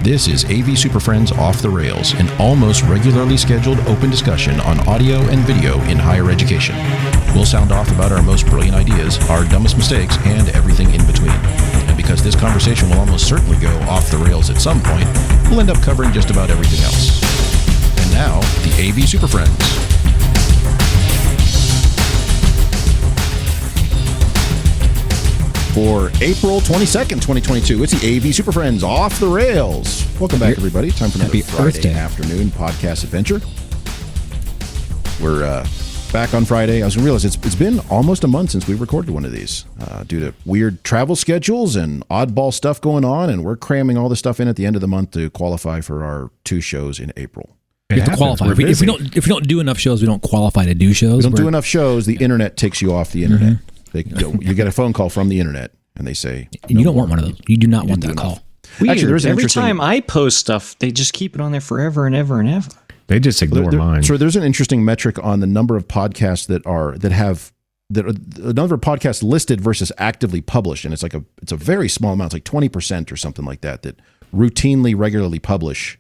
This is AV SuperFriends Off the Rails, an almost regularly scheduled open discussion on audio and video in higher education. We'll sound off about our most brilliant ideas, our dumbest mistakes, and everything in between. And because this conversation will almost certainly go off the rails at some point, we'll end up covering just about everything else. And now, the AV SuperFriends. For April 22nd, 2022, it's the AV SuperFriends Off the Rails. Welcome back, everybody. Time for another Friday afternoon podcast adventure. We're back on Friday. I was going to realize it's been almost a month since we recorded one of these due to weird travel schedules and oddball stuff going on, and we're cramming all the stuff in at the end of the month to qualify for our 2 shows in April. We have to qualify. If we don't do enough shows, we don't qualify to do shows. We don't do enough shows, the internet takes you off the internet. Mm-hmm. You get a phone call from the internet, and they say... And you don't want one of those. You do not want that call. Weird. Actually, there's every time I post stuff, they just keep it on there forever and ever and ever. They just ignore mine. So there's an interesting metric on the number of podcasts that have the number of podcasts listed versus actively published, and it's a very small amount. It's like 20% or something like that routinely, regularly publish.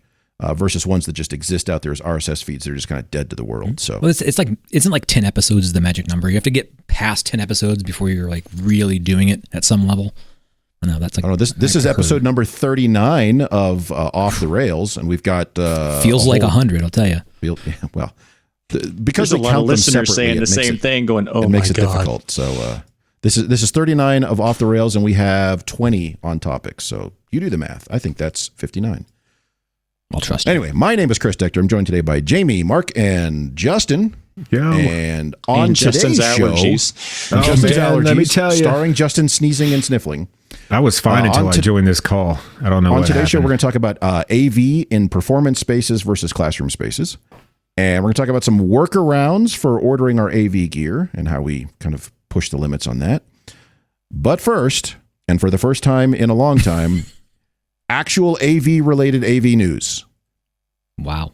Versus ones that just exist out there as RSS feeds that are just kind of dead to the world. So isn't like 10 episodes is the magic number. You have to get past 10 episodes before you're like really doing it at some level. I know that's like, I don't know. This is episode number 39 of Off the Rails, and we've got feels like 100. I'll tell you. Well, because there's a lot of listeners saying the same thing, going, "Oh my God!" It makes it difficult. So this is 39 of Off the Rails, and we have 20 on topics. So you do the math. I think that's 59. I'll trust you. Anyway, my name is Chris Dector. I'm joined today by Jamie, Mark, and Justin. Yo. And on today's show, Justin's allergies, let me tell you, starring Justin sneezing and sniffling. I was fine until I joined this call. I don't know what happened. On today's show, we're going to talk about AV in performance spaces versus classroom spaces. And we're going to talk about some workarounds for ordering our AV gear and how we kind of push the limits on that. But first, and for the first time in a long time, actual AV-related AV news. Wow.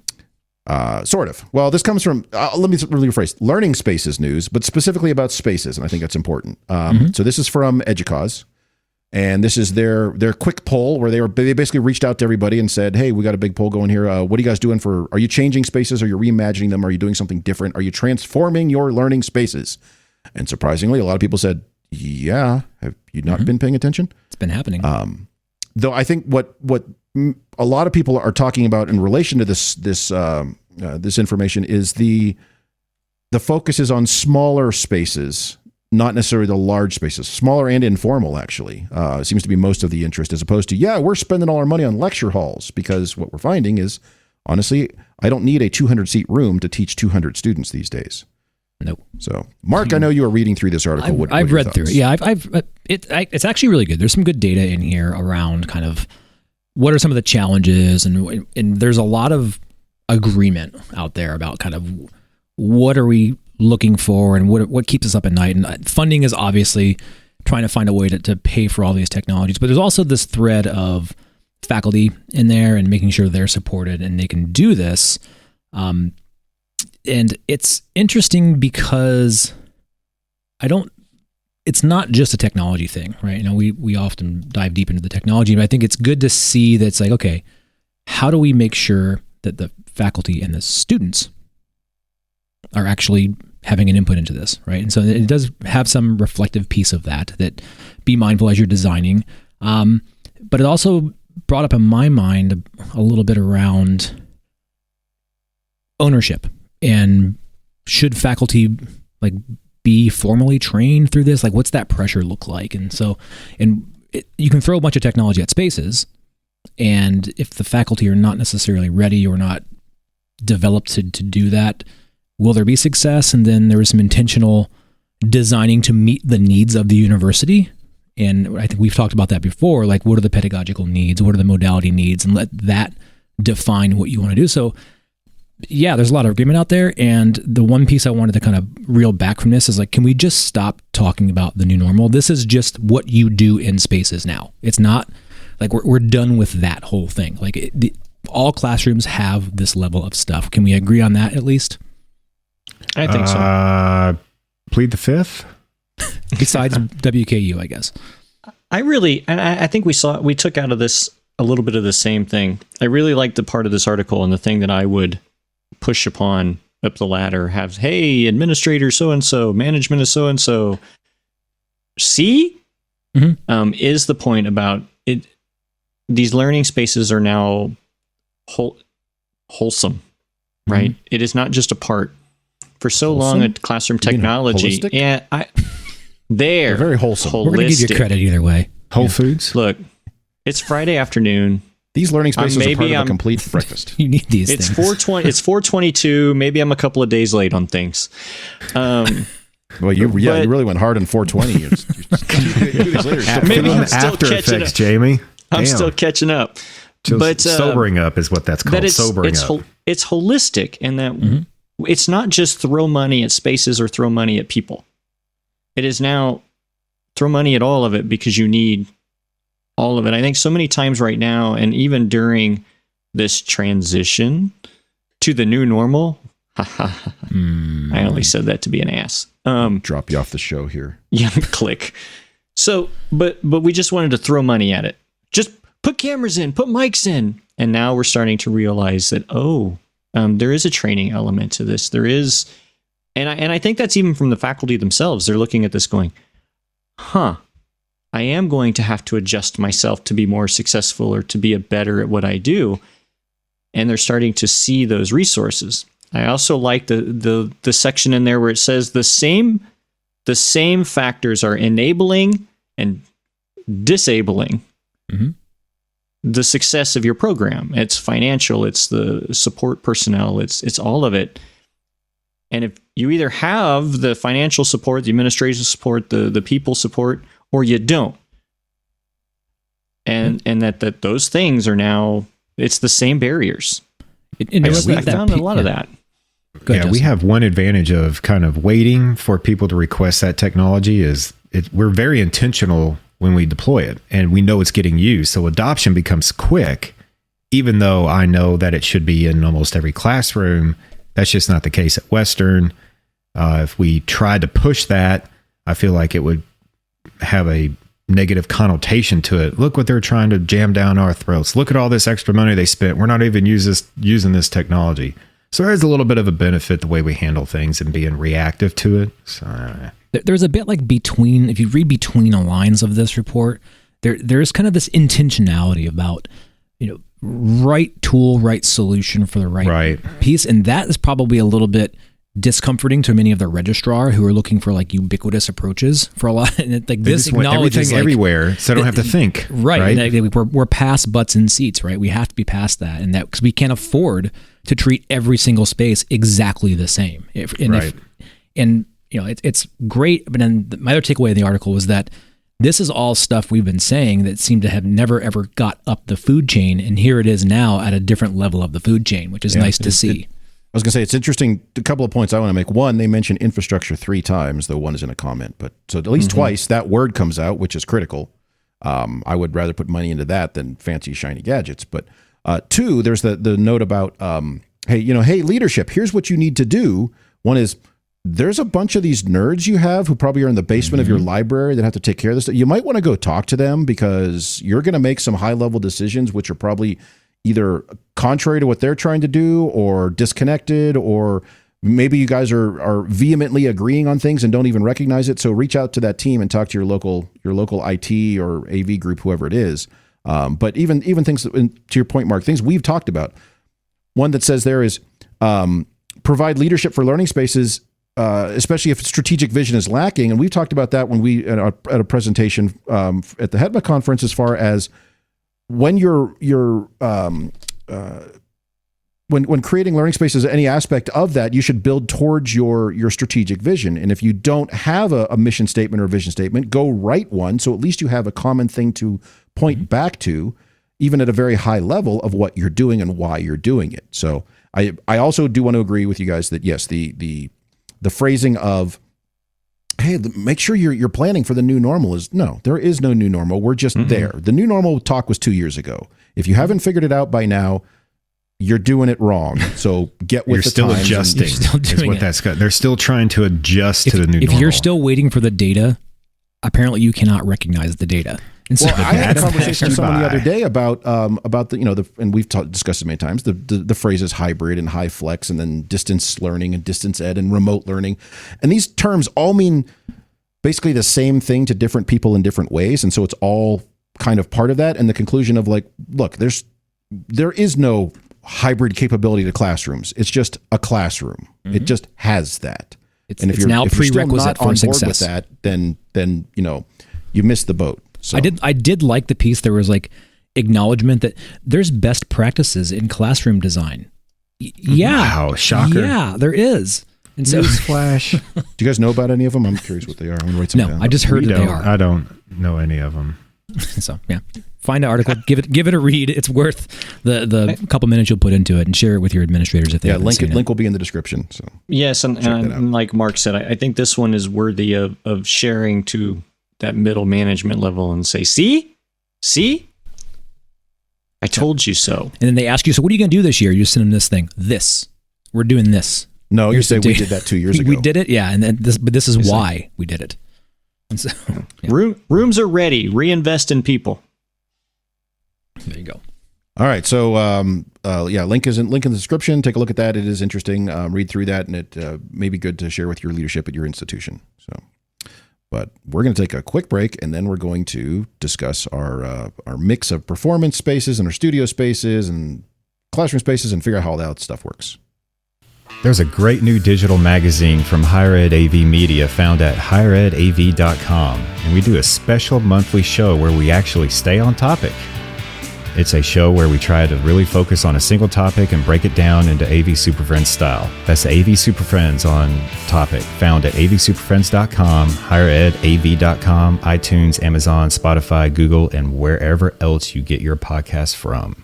Sort of. Well, this comes from, let me really rephrase, learning spaces news, but specifically about spaces, and I think that's important. So this is from EDUCAUSE, and this is their quick poll where they basically reached out to everybody and said, hey, we got a big poll going here. What are you guys doing are you changing spaces? Are you reimagining them? Are you doing something different? Are you transforming your learning spaces? And surprisingly, a lot of people said, yeah. Have you not been paying attention? It's been happening. Though I think what a lot of people are talking about in relation to this information is the focus is on smaller spaces, not necessarily the large spaces, smaller and informal. Actually, seems to be most of the interest, as opposed to we're spending all our money on lecture halls, because what we're finding is, honestly, I don't need a 200-seat room to teach 200 students these days. Nope. So, Mark, I know you were reading through this article. I've read through it. Yeah, it's actually really good. There's some good data in here around kind of what are some of the challenges, and there's a lot of agreement out there about kind of what are we looking for and what keeps us up at night. And funding is obviously trying to find a way to pay for all these technologies, but there's also this thread of faculty in there and making sure they're supported and they can do this. And it's interesting because it's not just a technology thing, right? You know, we often dive deep into the technology, but I think it's good to see that it's like, okay, how do we make sure that the faculty and the students are actually having an input into this, right? And so it does have some reflective piece of that be mindful as you're designing. But it also brought up in my mind a little bit around ownership. And should faculty be formally trained through this? Like, what's that pressure look like? And so, you can throw a bunch of technology at spaces, and if the faculty are not necessarily ready or not developed to do that, will there be success? And then there was some intentional designing to meet the needs of the university. And I think we've talked about that before. Like, what are the pedagogical needs? What are the modality needs? And let that define what you want to do. So, yeah, there's a lot of agreement out there. And the one piece I wanted to kind of reel back from this is like, can we just stop talking about the new normal? This is just what you do in spaces now. It's not like we're done with that whole thing. Like all classrooms have this level of stuff. Can we agree on that at least? I think so. Plead the fifth. Besides WKU, I guess. I think we took out of this a little bit of the same thing. I really like the part of this article, and the thing that I would push upon up the ladder have, hey, administrator so-and-so, management is so-and-so. See? Mm-hmm. Is the point about it. These learning spaces are now wholesome, right? Mm-hmm. It is not just a part. For so long at classroom technology, they're very wholesome. We're going to give you credit either way. Whole Foods. Look, it's Friday afternoon. These learning spaces are part of a complete breakfast. You need these things. It's 4:22. Maybe I'm a couple of days late on things. Well, you really went hard on 4:20. Maybe I'm still after catching effects, up. Jamie. I'm still catching up. But sobering up is what that's called. Sobering up. It's holistic in that it's not just throw money at spaces or throw money at people. It is now throw money at all of it because you need all of it. I think so many times right now, and even during this transition to the new normal, I only said that to be an ass. Drop you off the show here. Yeah, click. So, but we just wanted to throw money at it. Just put cameras in, put mics in. And now we're starting to realize that, there is a training element to this. There is, and I think that's even from the faculty themselves. They're looking at this going, I am going to have to adjust myself to be more successful or to be better at what I do. And they're starting to see those resources. I also like the section in there where it says the same factors are enabling and disabling the success of your program. It's financial, it's the support personnel, it's all of it. And if you either have the financial support, the administration support, the people support, or you don't. And that those things are now, it's the same barriers. I found a lot of that. Yeah, we have one advantage of kind of waiting for people to request that technology is we're very intentional when we deploy it, and we know it's getting used. So adoption becomes quick, even though I know that it should be in almost every classroom. That's just not the case at Western. If we tried to push that, I feel like it would have a negative connotation to it. Look what they're trying to jam down our throats. Look at all this extra money they spent. We're not even using this technology. So there's a little bit of a benefit the way we handle things and being reactive to it. So there's a bit like if you read between the lines of this report, there's kind of this intentionality about, right tool, right solution for the right piece. And that is probably a little bit discomforting to many of the registrar who are looking for like ubiquitous approaches for a lot. And like this acknowledges everything everywhere, so I don't have to think. Right. And we're past butts and seats, right? We have to be past that, and that because we can't afford to treat every single space exactly the same. It's great. But then my other takeaway in the article was that this is all stuff we've been saying that seemed to have never ever got up the food chain, and here it is now at a different level of the food chain, which is nice to see. I was going to say, it's interesting. A couple of points I want to make. One, they mentioned infrastructure 3 times, though one is in a comment. But so at least twice that word comes out, which is critical. I would rather put money into that than fancy, shiny gadgets. But 2, there's the note about, hey, leadership, here's what you need to do. One is, there's a bunch of these nerds you have who probably are in the basement of your library that have to take care of this. You might want to go talk to them because you're going to make some high-level decisions, which are probably either contrary to what they're trying to do or disconnected, or maybe you guys are vehemently agreeing on things and don't even recognize it. So reach out to that team and talk to your local IT or AV group, whoever it is. But even things, to your point, Mark, things we've talked about. One that says there is provide leadership for learning spaces, especially if strategic vision is lacking. And we've talked about that when we at a presentation at the HETMA conference, as far as when when creating learning spaces, any aspect of that, you should build towards your strategic vision. And if you don't have a mission statement or a vision statement, go write one. So at least you have a common thing to point back to, even at a very high level, of what you're doing and why you're doing it. So I also do want to agree with you guys that yes, the phrasing of, hey, make sure you're planning for the new normal is, no, there is no new normal. We're just there. The new normal talk was 2 years ago. If you haven't figured it out by now, you're doing it wrong. So get with the times. You're still adjusting. You're still doing it. They're still trying to adjust to the new normal. If you're still waiting for the data, apparently you cannot recognize the data. And so I had a conversation with someone the other day about the and we've discussed it many times, the phrases hybrid and high flex, and then distance learning and distance ed and remote learning, and these terms all mean basically the same thing to different people in different ways, and so it's all kind of part of that. And the conclusion of like, look, there is no hybrid capability to classrooms. It's just a classroom. Mm-hmm. It just has that. And if you're now prerequisite for success with that, then you missed the boat. So I did like the piece. There was like acknowledgement that there's best practices in classroom design. Yeah. Wow, shocker. Yeah, there is. And so, newsflash. Do you guys know about any of them? I'm curious what they are. I'm gonna write some down. I just heard that they are. I don't know any of them. So yeah, find the article, give it a read. It's worth the couple minutes you'll put into it, and share it with your administrators if they haven't seen it. Link will be in the description. So yes, and like Mark said, I think this one is worthy of sharing to that middle management level and say, see, I told you so. And then they ask you, so what are you going to do this year? You send them this thing. We're doing this. No, you say we did that 2 years ago. We did it, yeah, and then this is why we did it. And so, yeah. Rooms are ready. Reinvest in people. There you go. All right, so link in the description. Take a look at that. It is interesting. Read through that, and it may be good to share with your leadership at your institution. So, but we're going to take a quick break, and then we're going to discuss our mix of performance spaces and our studio spaces and classroom spaces, and figure out how all that stuff works. There's a great new digital magazine from Higher Ed AV Media found at higheredav.com, and we do a special monthly show where we actually stay on topic. It's a show where we try to really focus on a single topic and break it down into AV SuperFriends style. That's AV SuperFriends on topic, found at avsuperfriends.com, higheredav.com, iTunes, Amazon, Spotify, Google, and wherever else you get your podcasts from.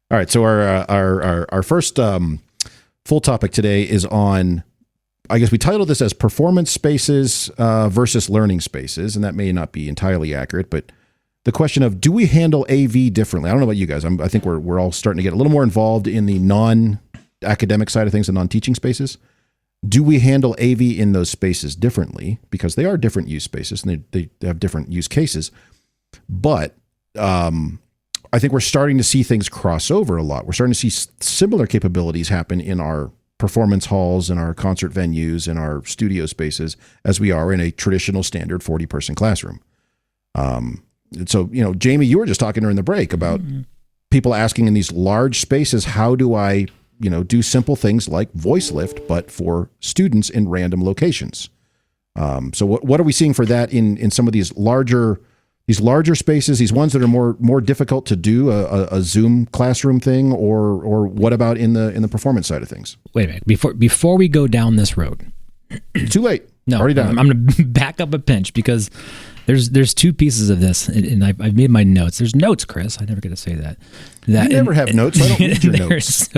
All right, so our first full topic today is on, I guess we titled this as performance spaces versus learning spaces, and that may not be entirely accurate, but the question of, do we handle AV differently? I don't know about you guys. I think we're all starting to get a little more involved in the non-academic side of things, the non-teaching spaces. Do we handle AV in those spaces differently? Because they are different use spaces, and they have different use cases. But I think we're starting to see things cross over a lot. We're starting to see similar capabilities happen in our performance halls, in our concert venues, in our studio spaces, as we are in a traditional standard 40-person classroom. And so, Jamie, you were just talking during the break about people asking in these large spaces, how do I, do simple things like voice lift, but for students in random locations? So what are we seeing for that in some of these larger spaces, these ones that are more difficult to do, a Zoom classroom thing, or what about in the performance side of things? Wait a minute. Before we go down this road. Too late. No, already done. I'm going to back up a pinch, because there's two pieces of this, and I've made my notes. There's notes, Chris. I never get to say that. You never have notes. So I don't read your notes.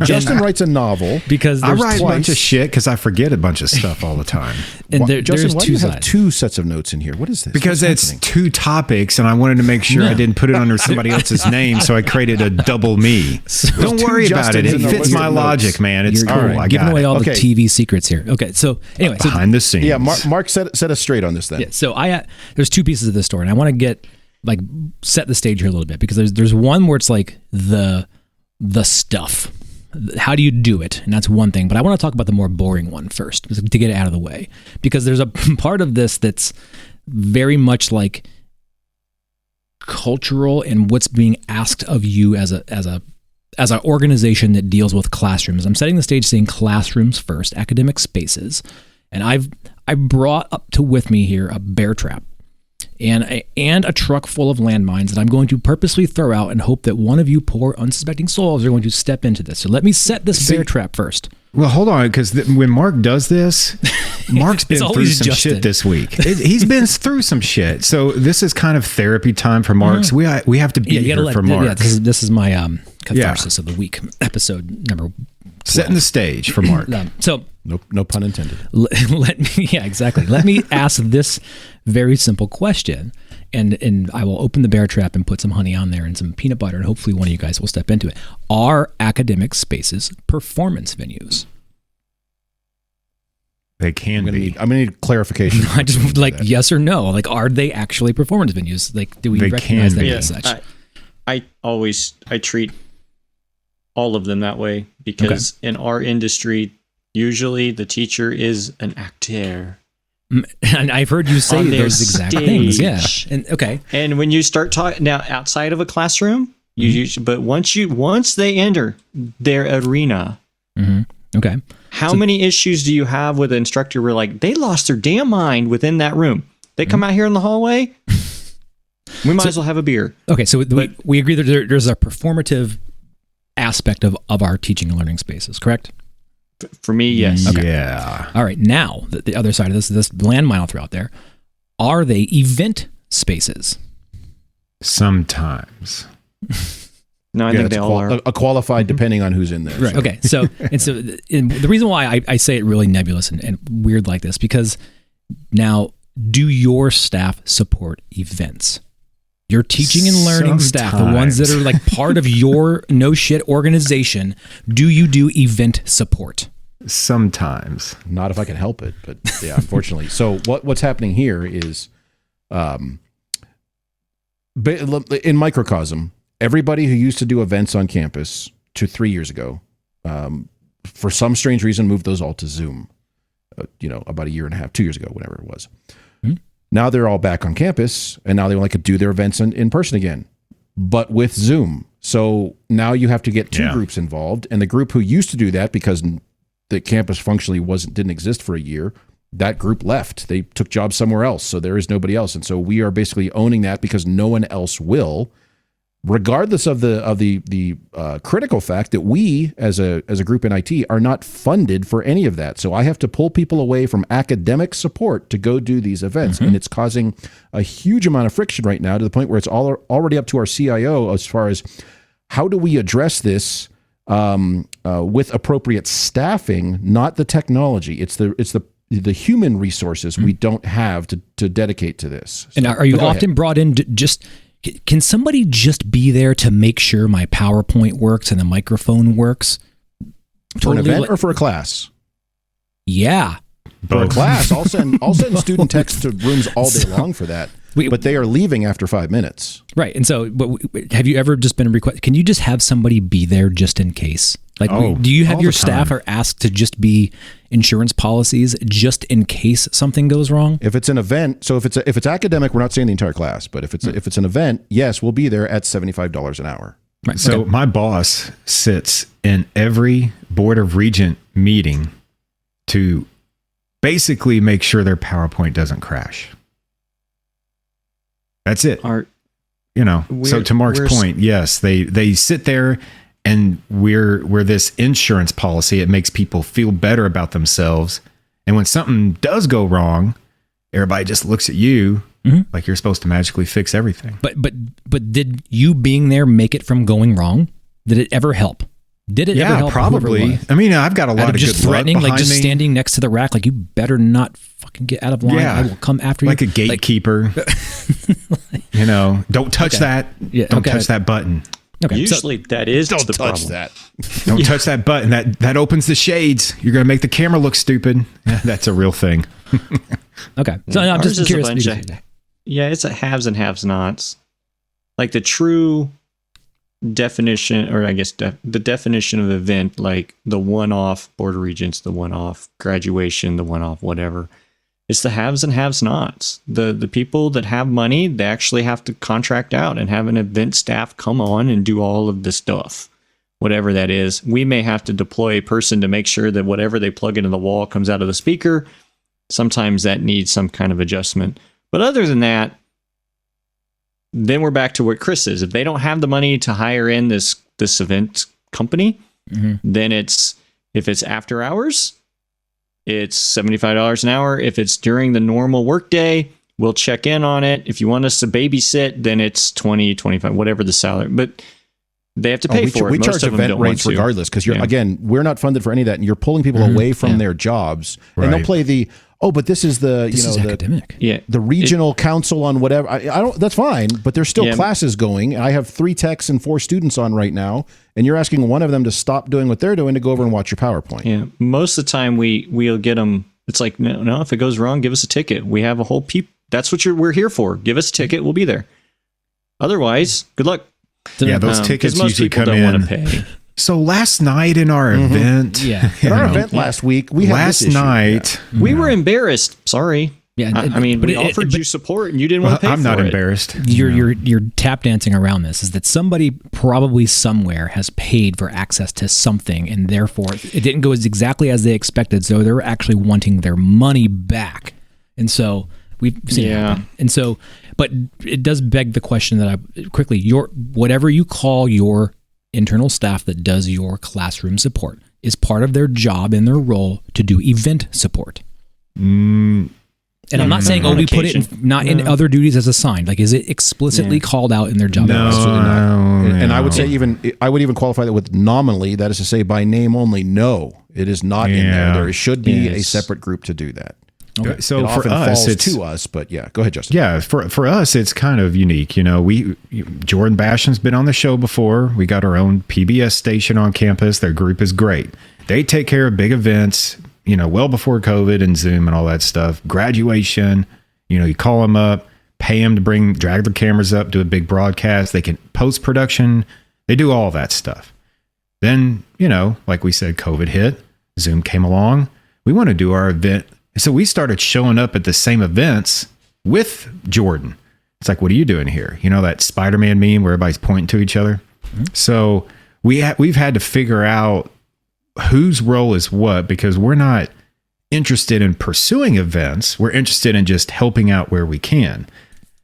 Justin writes a novel. Because I write a bunch of shit because I forget a bunch of stuff all the time. And Justin, why do you have sides. two sets of notes in here? What is this? Because it's two topics, and I wanted to make sure I didn't put it under somebody else's name, so I created a double me. So don't worry about it. It fits my logic, man. It's cool. Right. Giving away all the TV secrets here. Okay, so anyway. Behind the scenes. Yeah, Mark set us straight on this then. Yeah, so there's two pieces of this story, and I want to set the stage here a little bit, because there's one where it's like the stuff. How do you do it? And that's one thing. But I want to talk about the more boring one first, to get it out of the way, because there's a part of this that's very much like cultural and what's being asked of you as an organization that deals with classrooms. I'm setting the stage saying classrooms first, academic spaces, and I brought up with me here a bear trap and a truck full of landmines that I'm going to purposely throw out and hope that one of you poor unsuspecting souls are going to step into this. So let me set this bear trap first. Well, hold on, because when Mark does this, Mark's been through some shit this week. He's been through some shit. So this is kind of therapy time for Mark. So we have to be here for Mark. Yeah, this is my catharsis of the week, episode number 12. Setting the stage for Mark. So no pun intended. Exactly. Let me ask this very simple question, and I will open the bear trap and put some honey on there and some peanut butter, and hopefully one of you guys will step into it. Are academic spaces performance venues? They can be. I'm gonna need clarification. I just yes or no. Like, are they actually performance venues? Like, do we recognize them as such? I treat all of them that way because in our industry, usually the teacher is an actor. And I've heard you say those exact things. Yeah. And when you start talking now outside of a classroom, but once they enter their arena, okay. How many issues do you have with an instructor where like they lost their damn mind within that room? They come out here in the hallway. We might as well have a beer. Okay, so we agree that there's a performative aspect of our teaching and learning spaces, correct? For me, yes. Okay. Yeah. All right, now the other side of this landmine I'll throw out there. Are they event spaces? Sometimes. No, I think they all are. A qualified depending on who's in there. Right. Okay. So the reason why I say it really nebulous and weird like this, because now, do your staff support events? Your teaching and learning staff, the ones that are like part of your no shit organization, do you do event support? Sometimes. Not if I can help it, but yeah, unfortunately. So what's happening here is, in microcosm, everybody who used to do events on campus 3 years ago, for some strange reason, moved those all to Zoom. About a year and a half, 2 years ago, whatever it was. Now they're all back on campus, and now they could do their events in person again, but with Zoom. So now you have to get two groups involved, and the group who used to do that because the campus functionally didn't exist for a year, that group left. They took jobs somewhere else, so there is nobody else, and so we are basically owning that because no one else will. Regardless of the critical fact that we as a group in IT are not funded for any of that, so I have to pull people away from academic support to go do these events, and it's causing a huge amount of friction right now to the point where it's already up to our CIO as far as how do we address this with appropriate staffing, not the technology. It's the human resources we don't have to dedicate to this. And are you often brought in just? Can somebody just be there to make sure my PowerPoint works and the microphone works? For an event or for a class? Yeah. For a class, I'll send student texts to rooms all day long for that. But they are leaving after 5 minutes. Right. And so, have you ever just been requested? Can you just have somebody be there just in case? Like, do you have your staff are asked to just be insurance policies just in case something goes wrong? If it's an event, so if it's academic, we're not saying the entire class, but if it's an event, yes, we'll be there at $75 an hour. Right. So my boss sits in every Board of Regent meeting to basically make sure their PowerPoint doesn't crash. That's it. So to Mark's point, yes, they sit there. And we're this insurance policy. It makes people feel better about themselves. And when something does go wrong, everybody just looks at you like you're supposed to magically fix everything. But did you being there make it from going wrong? Did it ever help? Did it ever help? Probably. I mean, I've got a lot of just good threatening, like just me. Standing next to the rack, like you better not fucking get out of line. I will come after you. Like a gatekeeper. Don't touch that. Yeah, don't touch that button. Okay, usually that is don't the touch problem. that. Don't touch that button. That opens the shades. You're going to make the camera look stupid. That's a real thing. Okay, so I'm just curious. It's a haves and have-nots. Like the true definition, or I guess the definition of event, like the one-off Board of Regents, the one-off graduation, the one-off whatever. It's the haves and have-nots. The people that have money, they actually have to contract out and have an event staff come on and do all of the stuff, whatever that is. We may have to deploy a person to make sure that whatever they plug into the wall comes out of the speaker. Sometimes that needs some kind of adjustment. But other than that, then we're back to what Chris is. If they don't have the money to hire in this event company, then if it's after hours, it's $75 an hour. If it's during the normal workday, we'll check in on it. If you want us to babysit, then it's $20, $25, whatever the salary. But they have to pay for it. We charge event rates regardless because again, we're not funded for any of that, and you're pulling people away from their jobs. Right. And they'll play but this is academic. The regional council on whatever. I don't. That's fine, but there's still classes going. I have 3 techs and 4 students on right now, and you're asking one of them to stop doing what they're doing to go over and watch your PowerPoint. Yeah, most of the time we'll get them It's like, no, if it goes wrong, give us a ticket. We have a whole that's what we're here for. Give us a ticket, we'll be there. Otherwise, good luck. Yeah, those tickets most usually people come don't in. want to pay. So last night in our event, in our event last week, we had this issue. We were embarrassed. Sorry. Yeah, I mean, we offered you support and you didn't want to pay for it. I'm not embarrassed. You're tap dancing around this. Is that somebody probably somewhere has paid for access to something, and therefore it didn't go exactly as they expected. So they're actually wanting their money back, and so we've seen it happen. And so, but it does beg the question that whatever you call your internal staff that does your classroom support is part of their job and their role to do event support. And I'm not saying, we put it in other duties as assigned. Like, is it explicitly called out in their job? No, absolutely not. And I would say I would even qualify that with nominally. That is to say, by name only. No, it is not in there. There should be a separate group to do that. Okay. So it for often us, falls to us, but go ahead, Justin. Yeah, for us, it's kind of unique. Jordan Basham's been on the show before. We got our own PBS station on campus. Their group is great. They take care of big events, well before COVID and Zoom and all that stuff. Graduation, you call them up, pay them to drag their cameras up, do a big broadcast. They can post-production. They do all that stuff. Then, like we said, COVID hit. Zoom came along. We want to do our event. So we started showing up at the same events with Jordan. It's like, what are you doing here? That Spider-Man meme where everybody's pointing to each other. Mm-hmm. So we've had to figure out whose role is what, because we're not interested in pursuing events. We're interested in just helping out where we can.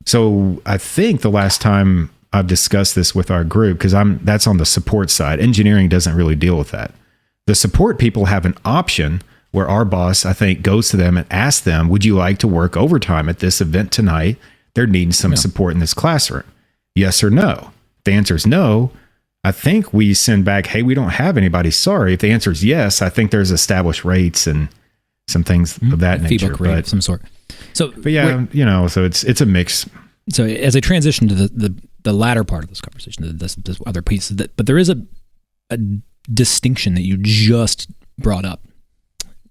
So I think the last time I've discussed this with our group, because that's on the support side. Engineering doesn't really deal with that. The support people have an option where our boss, I think, goes to them and asks them, would you like to work overtime at this event tonight? They're needing some support in this classroom. Yes or no? If the answer is no, I think we send back, hey, we don't have anybody. Sorry. If the answer is yes, I think there's established rates and some things of that nature. Feedback rate of some sort. So, so it's a mix. So as I transition to the latter part of this conversation, this other piece, but there is a distinction that you just brought up,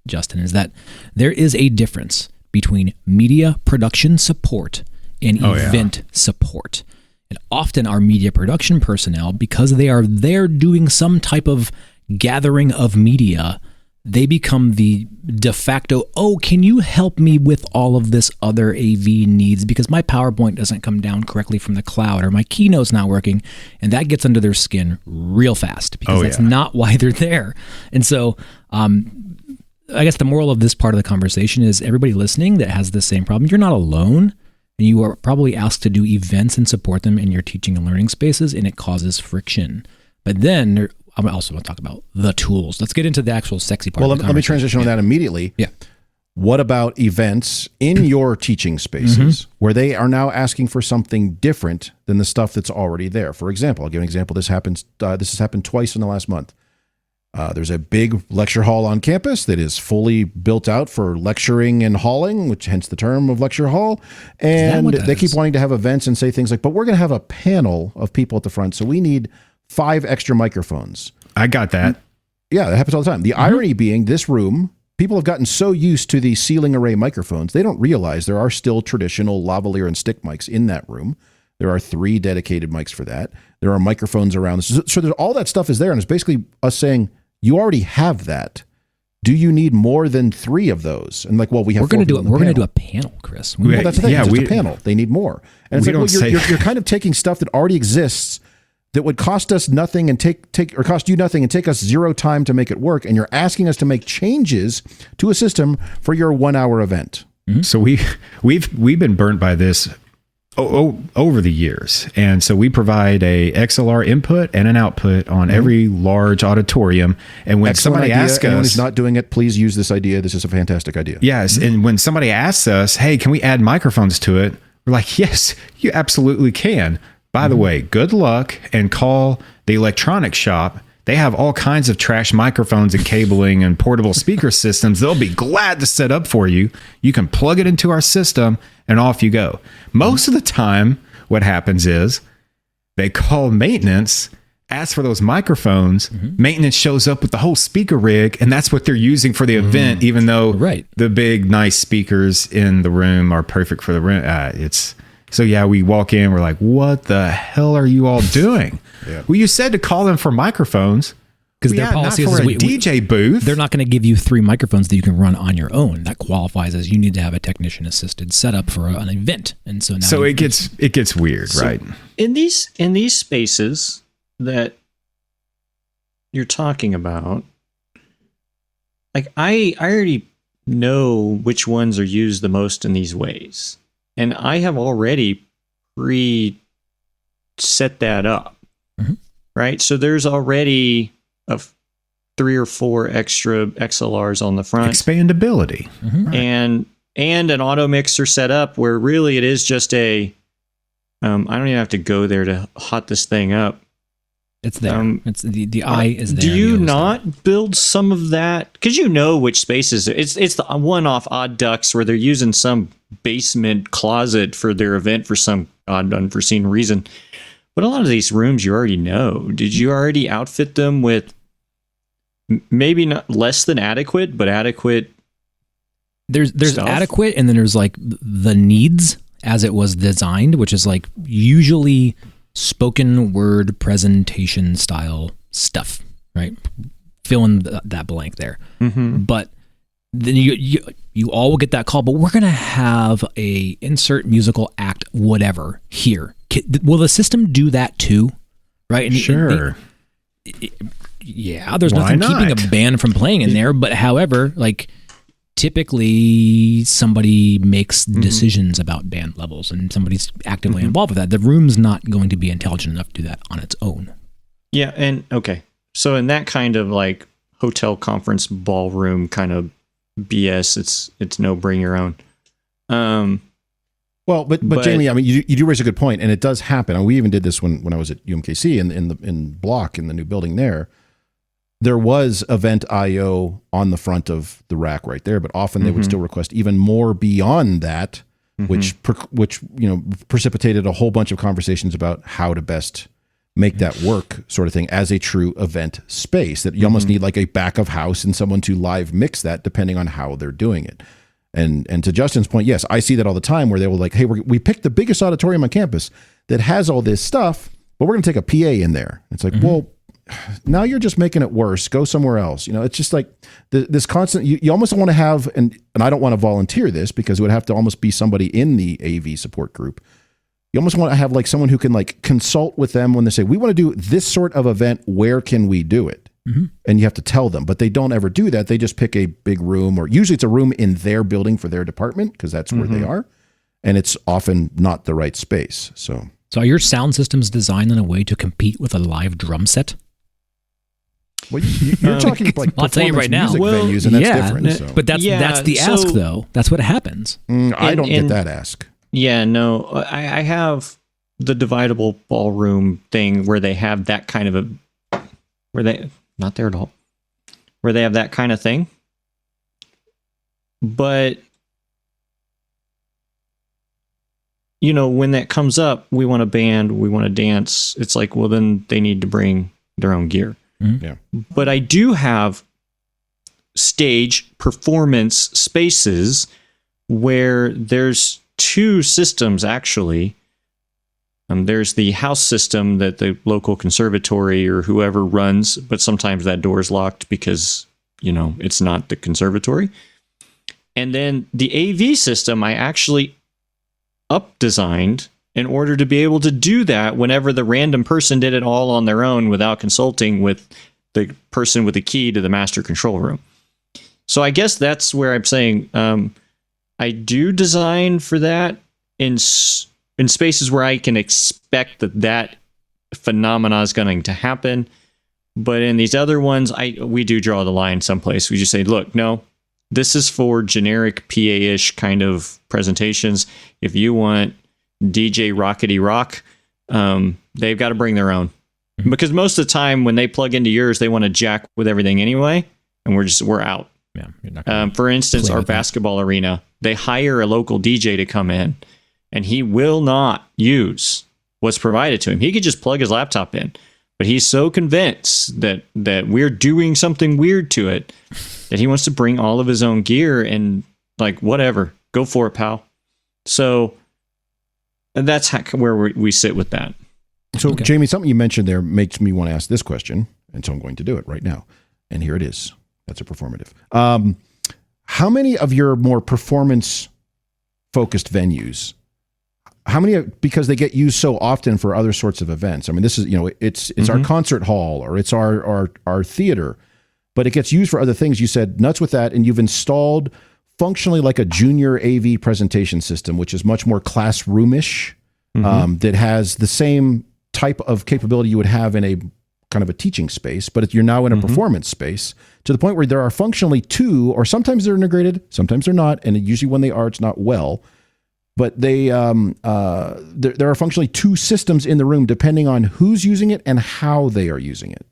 Justin, is that there is a difference between media production support and event support. And often our media production personnel, because they are there doing some type of gathering of media, they become the de facto, can you help me with all of this other AV needs because my PowerPoint doesn't come down correctly from the cloud or my Keynote's not working. And that gets under their skin real fast because that's not why they're there. And so I guess the moral of this part of the conversation is everybody listening that has the same problem, you're not alone. And you are probably asked to do events and support them in your teaching and learning spaces, and it causes friction. But then I also want to talk about the tools. Let's get into the actual sexy part. Well, let me transition on that immediately. Yeah. What about events in your teaching spaces where they are now asking for something different than the stuff that's already there? For example, I'll give an example. This has happened twice in the last month. There's a big lecture hall on campus that is fully built out for lecturing and halling, which hence the term of lecture hall. And they keep wanting to have events and say things like, but we're going to have a panel of people at the front, so we need 5 extra microphones. I got that. Yeah, that happens all the time. The irony being this room, people have gotten so used to the ceiling array microphones, they don't realize there are still traditional lavalier and stick mics in that room. There are 3 dedicated mics for that. There are microphones around. So there's, all that stuff is there, and it's basically us saying, you already have that. Do you need more than 3 of those? And like, well, we have. We're going to do a panel, Chris. Well, that's the thing. It's just a panel. They need more. And it's like, well, you're kind of taking stuff that already exists that would cost us nothing and cost you nothing and take us 0 time to make it work. And you're asking us to make changes to a system for your 1-hour event. Mm-hmm. So we've been burnt by this over the years. And so we provide a XLR input and an output on every large auditorium. And when somebody asks us, anyone who's not doing it, please use this idea. This is a fantastic idea. Yes. And when somebody asks us, hey, can we add microphones to it? We're like, yes, you absolutely can. By the way, good luck and call the electronics shop. They have all kinds of trash microphones and cabling and portable speaker systems. They'll be glad to set up for you. You can plug it into our system and off you go. Most of the time, what happens is they call maintenance. ask for those microphones, maintenance shows up with the whole speaker rig, and that's what they're using for the event, even though the big, nice speakers in the room are perfect for the room. We walk in, we're like, what the hell are you all doing? Well, you said to call them for microphones. Because their policy is a DJ booth. They're not going to give you 3 microphones that you can run on your own. That qualifies as you need to have a technician assisted setup for an event. And so now it gets weird, right? In these spaces that you're talking about, like I already know which ones are used the most in these ways. And I have already set that up. Right? So there's already 3 or 4 extra XLRs on the front. Expandability. And an auto mixer set up where really it is just I don't even have to go there to hot this thing up. It's there. It's the eye is there. Do you not build some of that? Because you know which spaces. It's the one-off odd ducks where they're using some basement closet for their event for some odd unforeseen reason. But a lot of these rooms you already know. Did you already outfit them with maybe not less than adequate, but adequate? There's stuff? Adequate, and then there's like the needs as it was designed, which is like usually spoken word presentation style stuff, right? Fill in that blank there. But then you all will get that call, but we're going to have a insert musical act, whatever here. Will the system do that too? Right? And sure. There's nothing keeping a band from playing in there, but however, like typically somebody makes decisions about band levels and somebody's actively involved with that. The room's not going to be intelligent enough to do that on its own. Yeah. And okay. So in that kind of like hotel conference ballroom kind of BS, it's no bring your own. Well, but Jamie, I mean, you do raise a good point, and it does happen. And we even did this when I was at UMKC in Block in the new building there. There was event IO on the front of the rack right there, but often they would still request even more beyond that, which precipitated a whole bunch of conversations about how to best make that work, sort of thing, as a true event space. That you almost need like a back of house and someone to live mix that, depending on how they're doing it. And to Justin's point, yes, I see that all the time where they will like, hey, we picked the biggest auditorium on campus that has all this stuff, but we're going to take a PA in there. It's like, well, now you're just making it worse. Go somewhere else. It's just like this constant, you almost want to have, and I don't want to volunteer this because it would have to almost be somebody in the AV support group. You almost want to have like someone who can like consult with them when they say, we want to do this sort of event. Where can we do it? And you have to tell them, but they don't ever do that. They just pick a big room, or usually it's a room in their building for their department because that's where they are. And it's often not the right space. So are your sound systems designed in a way to compete with a live drum set? Well, you're talking like I'll tell you right now, music venues, and that's different. So. But that's the ask, though. That's what happmes. I don't get that ask. Yeah, no, I have the dividable ballroom thing where they have that kind of not there at all, where they have that kind of thing. But, when that comes up, we want a band, we want to dance. It's like, well, then they need to bring their own gear. Yeah. But I do have stage performance spaces where there's 2 systems, actually. There's the house system that the local conservatory or whoever runs, but sometimes that door is locked because, it's not the conservatory. And then the AV system, I actually up-designed in order to be able to do that whenever the random person did it all on their own without consulting with the person with the key to the master control room. So I guess that's where I'm saying I do design for that in spaces where I can expect that phenomena is going to happen. But in these other ones, we do draw the line someplace. We just say, look, no, this is for generic PA-ish kind of presentations. If you want DJ Rockety Rock, they've got to bring their own. Because most of the time when they plug into yours, they want to jack with everything anyway, and we're out. Yeah, you're not for instance, our basketball arena, they hire a local DJ to come in, and he will not use what's provided to him. He could just plug his laptop in. But he's so convinced that we're doing something weird to it that he wants to bring all of his own gear and like, whatever, go for it, pal. So that's where we sit with that. So, okay. Jamie, something you mentioned there makes me want to ask this question, and so I'm going to do it right now. And here it is. That's a performative. How many of your more performance-focused venues, how many, because they get used so often for other sorts of events? I mean, this is, it's our concert hall or it's our theater, but it gets used for other things. You said nuts with that, and you've installed functionally like a junior AV presentation system, which is much more classroomish, that has the same type of capability you would have in a kind of a teaching space, but you're now in a performance space, to the point where there are functionally two, or sometimes they're integrated, sometimes they're not, and usually when they are, it's not well. But they there are functionally two systems in the room depending on who's using it and how they are using it.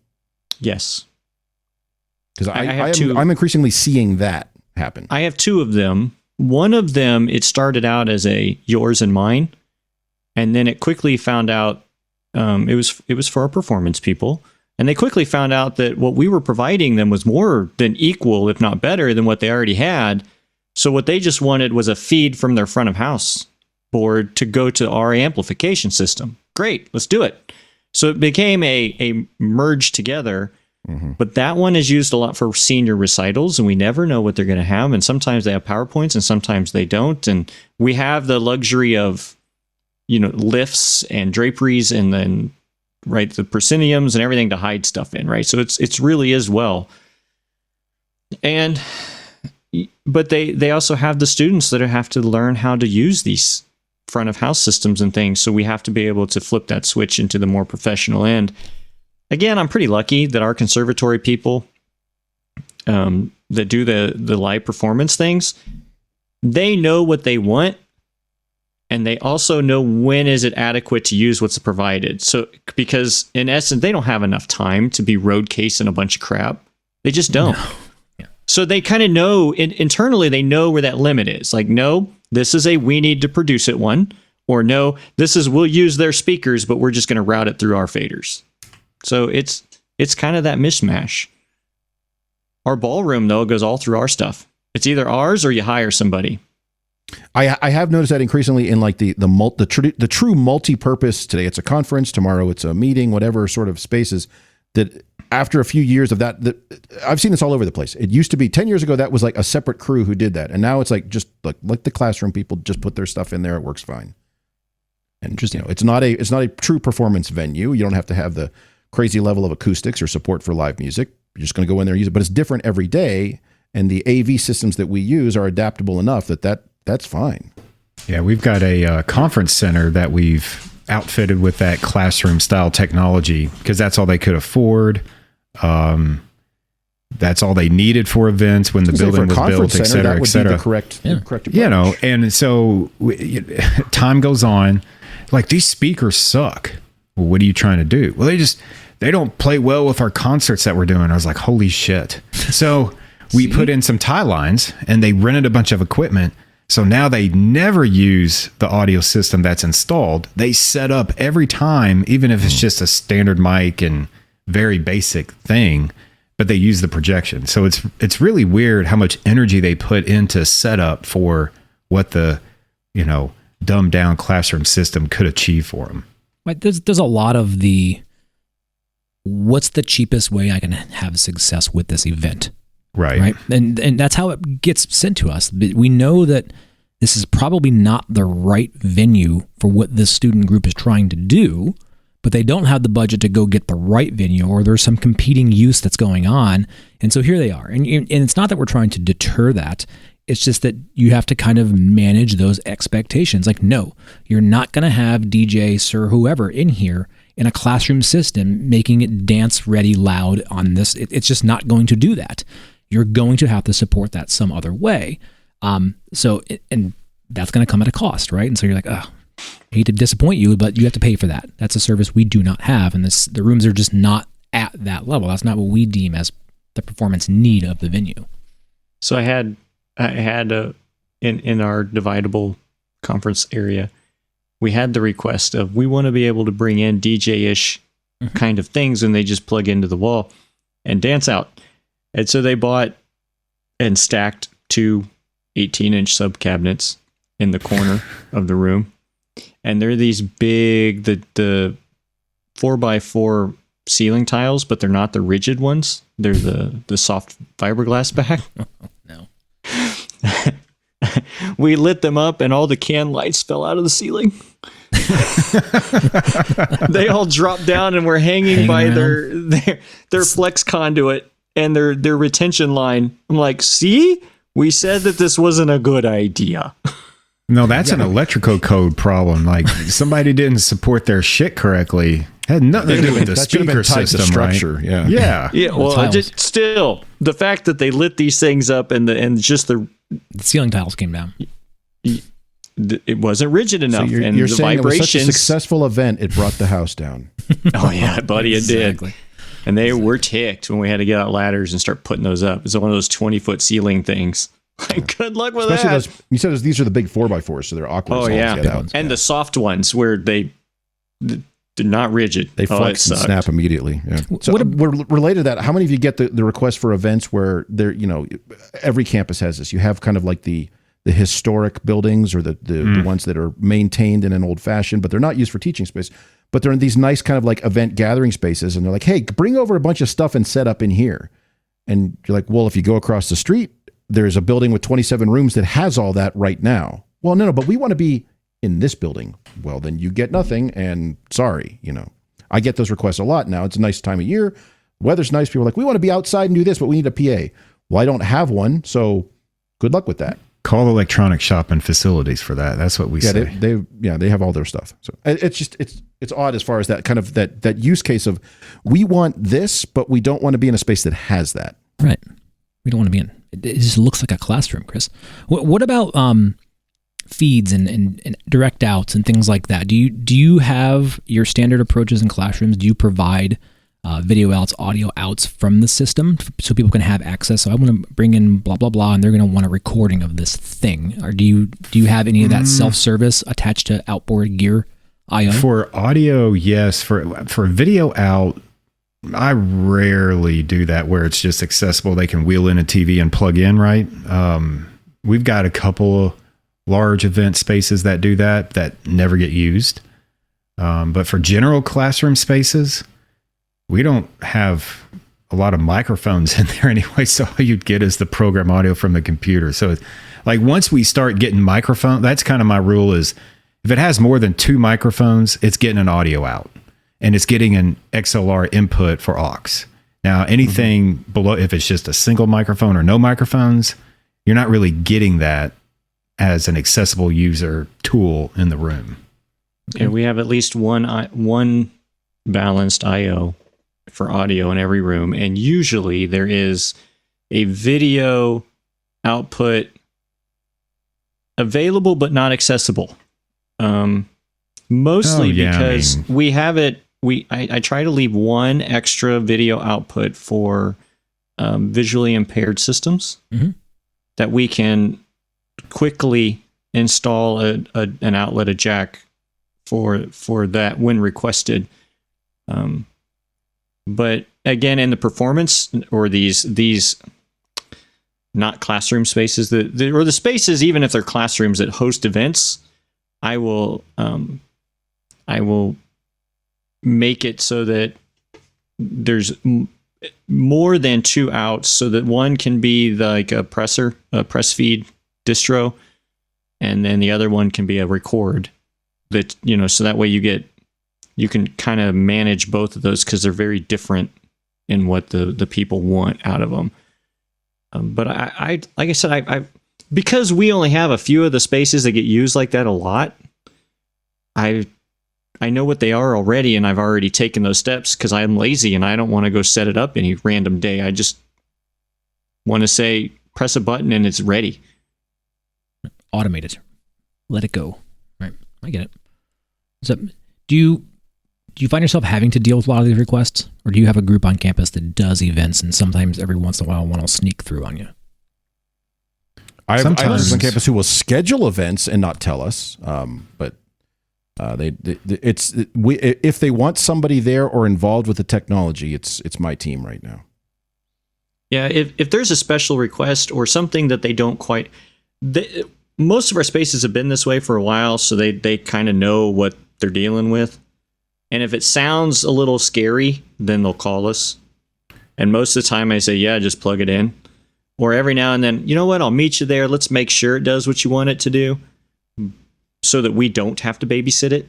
Yes, because I'm increasingly seeing that happen. I have two of them. One of them, it started out as a yours and mine, and then it quickly found out it was for our performance people, and they quickly found out that what we were providing them was more than equal, if not better, than what they already had. So what they just wanted was a feed from their front of house board to go to our amplification system. Great, let's do it. So it became a merge together. But that one is used a lot for senior recitals, and we never know what they're going to have. And sometimes they have PowerPoints and sometimes they don't. And we have the luxury of, lifts and draperies and then, right, the prosceniums and everything to hide stuff in, right? So it's really is well. But they also have the students that have to learn how to use these front of house systems and things. So we have to be able to flip that switch into the more professional end. Again, I'm pretty lucky that our conservatory people that do the live performance things, they know what they want, and they also know when is it adequate to use what's provided. So, because in essence, they don't have enough time to be road casing a bunch of crap. They just don't. No. Yeah. So they kind of know, internally, they know where that limit is. Like, no, this is we need to produce it one, or no, we'll use their speakers, but we're just going to route it through our faders. So it's kind of that mishmash. Our ballroom, though, goes all through our stuff. It's either ours or you hire somebody. I have noticed that increasingly in like the true multi-purpose. Today it's a conference, tomorrow it's a meeting, whatever sort of spaces. That after a few years of that, I've seen this all over the place. It used to be 10 years ago that was like a separate crew who did that, and now it's like just like the classroom people just put their stuff in there. It works fine. And just it's not a true performance venue. You don't have to have the crazy level of acoustics or support for live music. You're just going to go in there and use it, but it's different every day. And the AV systems that we use are adaptable enough that's fine. Yeah, we've got a conference center that we've outfitted with that classroom style technology because that's all they could afford. That's all they needed for events when the building was built, et cetera, et cetera. Correct approach. And so time goes on. Like, these speakers suck. Well, what are you trying to do? Well, they don't play well with our concerts that we're doing. I was like, holy shit. So we put in some tie lines, and they rented a bunch of equipment. So now they never use the audio system that's installed. They set up every time, even if it's just a standard mic and very basic thing, but they use the projection. So it's really weird how much energy they put into setup for what the, dumbed down classroom system could achieve for them. Right. There's a lot of what's the cheapest way I can have success with this event? Right. And that's how it gets sent to us. We know that this is probably not the right venue for what this student group is trying to do, but they don't have the budget to go get the right venue, or there's some competing use that's going on. And so here they are. And it's not that we're trying to deter that. It's just that you have to kind of manage those expectations. Like, no, you're not going to have DJ, Sir, whoever in here in a classroom system making it dance ready loud on this. It's just not going to do that. You're going to have to support that some other way. And that's going to come at a cost, right? And so you're like, I hate to disappoint you, but you have to pay for that. That's a service we do not have. And the rooms are just not at that level. That's not what we deem as the performance need of the venue. So I had in our dividable conference area, we had the request of, we want to be able to bring in DJ-ish kind of things, and they just plug into the wall and dance out. And so they bought and stacked 2 18-inch sub cabinets in the corner of the room. And they're these big, the 4x4 ceiling tiles, but they're not the rigid ones. They're the soft fiberglass back. No. We lit them up and all the can lights fell out of the ceiling. They all dropped down and were hanging by their flex conduit and their retention line. I'm like, see? We said that this wasn't a good idea. No, that's an electrical code problem. Like somebody didn't support their shit correctly. Had nothing to do with the speaker system, structure, right? Yeah. Well, just still the fact that they lit these things up and just the ceiling tiles came down. It wasn't rigid enough, so and you're the saying vibrations. It was such a successful event, it brought the house down. Oh yeah, buddy, it Exactly. did. And they were ticked when we had to get out ladders and start putting those up. It's one of those 20-foot ceiling things. Like, good luck with Especially that. those, you said these are the big 4x4s, so they're awkward. Oh yeah, and the soft ones where they're not rigid. They flex and snap immediately. Yeah. So we're related to that. How many of you get the request for events where they're, every campus has this? You have kind of like the historic buildings or the ones that are maintained in an old fashioned, but they're not used for teaching space. But they're in these nice kind of like event gathering spaces, and they're like, hey, bring over a bunch of stuff and set up in here. And you're like, well, if you go across the street, there's a building with 27 rooms that has all that right now. Well, no, but we want to be in this building. Well, then you get nothing, and sorry, I get those requests a lot now. It's a nice time of year. Weather's nice. People are like, we want to be outside and do this, but we need a PA. Well, I don't have one, so good luck with that. Call electronic shop and facilities for that. That's what we say. They have all their stuff. So it's just it's odd as far as that kind of that use case of we want this, but we don't want to be in a space that has that. Right. We don't want to be in. It just looks like a classroom, Chris. What about feeds and direct outs and things like that? Do you have your standard approaches in classrooms? Do you provide video outs, audio outs from the system so people can have access? So I want to bring in blah, blah, blah, and they're going to want a recording of this thing. Or do you have any of that self-service attached to outboard gear IO? For audio, yes. For video out, I rarely do that where it's just accessible. They can wheel in a TV and plug in, right? We've got a couple of large event spaces that do that never get used. But for general classroom spaces, we don't have a lot of microphones in there anyway, so all you'd get is the program audio from the computer. So it's like once we start getting microphone, that's kind of my rule is if it has more than 2 microphones, it's getting an audio out and it's getting an XLR input for aux. Now, anything below, if it's just a single microphone or no microphones, you're not really getting that as an accessible user tool in the room. Yeah, we have at least one balanced IO for audio in every room, and usually there is a video output available but not accessible. Mostly because we have it. I try to leave one extra video output for visually impaired systems that we can quickly install an outlet, a jack for that when requested. But again, in the performance or these not classroom spaces, or the spaces, even if they're classrooms that host events, I will make it so that there's more than 2 outs, so that one can be like a press feed distro, and then the other one can be a record. That so that way you can kind of manage both of those because they're very different in what the people want out of them. But I like I said, I because we only have a few of the spaces that get used like that a lot, I know what they are already, and I've already taken those steps because I'm lazy and I don't want to go set it up any random day. I just want to say, press a button and it's ready. Automate it. Let it go. Right. I get it. So do you find yourself having to deal with a lot of these requests, or do you have a group on campus that does events and sometimes every once in a while one will sneak through on you? I have others on campus who will schedule events and not tell us, but If they want somebody there or involved with the technology, it's my team right now. Yeah, if there's a special request or something that they don't quite, most of our spaces have been this way for a while, so they kind of know what they're dealing with. And if it sounds a little scary, then they'll call us. And most of the time I say, yeah, just plug it in. Or every now and then, you know what, I'll meet you there. Let's make sure it does what you want it to do so that we don't have to babysit it.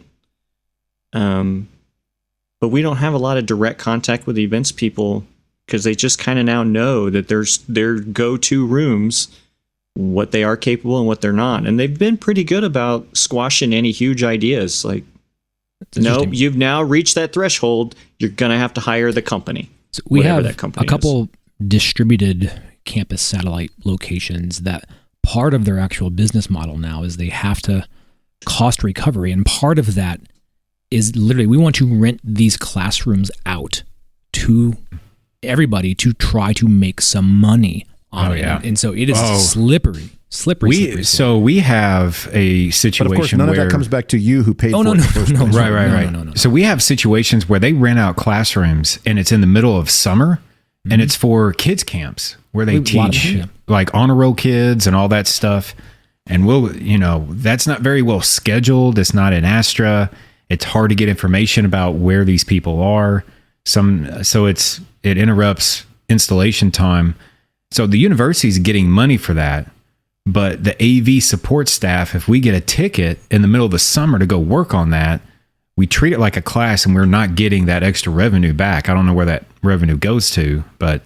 But we don't have a lot of direct contact with the events people because they just kind of now know that there's their go-to rooms, what they are capable and what they're not. And they've been pretty good about squashing any huge ideas. Like, no, you've now reached that threshold. You're going to have to hire the company. So we have a couple distributed campus satellite locations that part of their actual business model now is they have to cost recovery. And part of that is literally we want to rent these classrooms out to everybody to try to make some money on it. Yeah. And so it is slippery. So we have a situation but of course, none where of that comes back to you who paid for it. No. Right. So we have situations where they rent out classrooms and it's in the middle of summer and it's for kids camps where they teach like honor roll kids and all that stuff. And that's not very well scheduled. It's not in Astra. It's hard to get information about where these people are. So it interrupts installation time. So the university's getting money for that. But the AV support staff, if we get a ticket in the middle of the summer to go work on that, we treat it like a class and we're not getting that extra revenue back. I don't know where that revenue goes to, but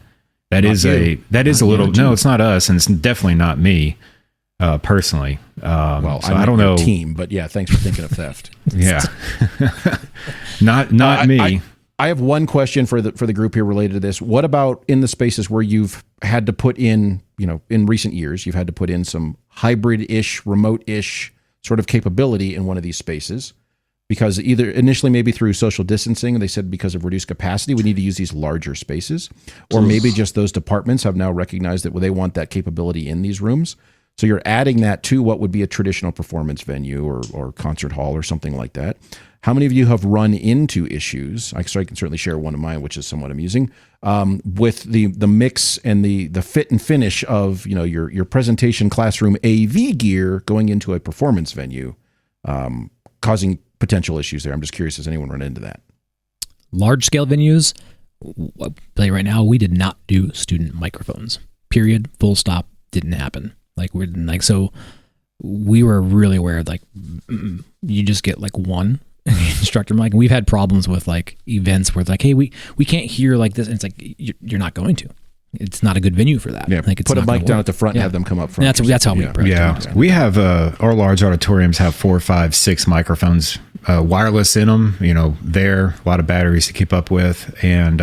it's not us, and it's definitely not me personally. I don't know team, but yeah, thanks for thinking of theft. Yeah. not me. I have one question for the group here related to this. What about in the spaces where you've had to put in, in recent years, you've had to put in some hybrid-ish, remote-ish sort of capability in one of these spaces? Because either initially maybe through social distancing, they said because of reduced capacity, we need to use these larger spaces. Or maybe just those departments have now recognized that they want that capability in these rooms. So you're adding that to what would be a traditional performance venue or concert hall or something like that. How many of you have run into issues? I can certainly share one of mine, which is somewhat amusing, with the mix and the fit and finish of your presentation classroom AV gear going into a performance venue, causing potential issues there. I'm just curious, has anyone run into that? Large scale venues, I'll tell you right now, we did not do student microphones. Period. Full stop. Didn't happen. So we were really aware you just get one instructor mic. And we've had problems with events where it's hey, we can't hear this. And it's you're not going to. It's not a good venue for that. Yeah, put a mic down at the front and have them come up front. That's how we approach it. Yeah, we have our large auditoriums have 4, 5, 6 microphones, wireless in them. A lot of batteries to keep up with, and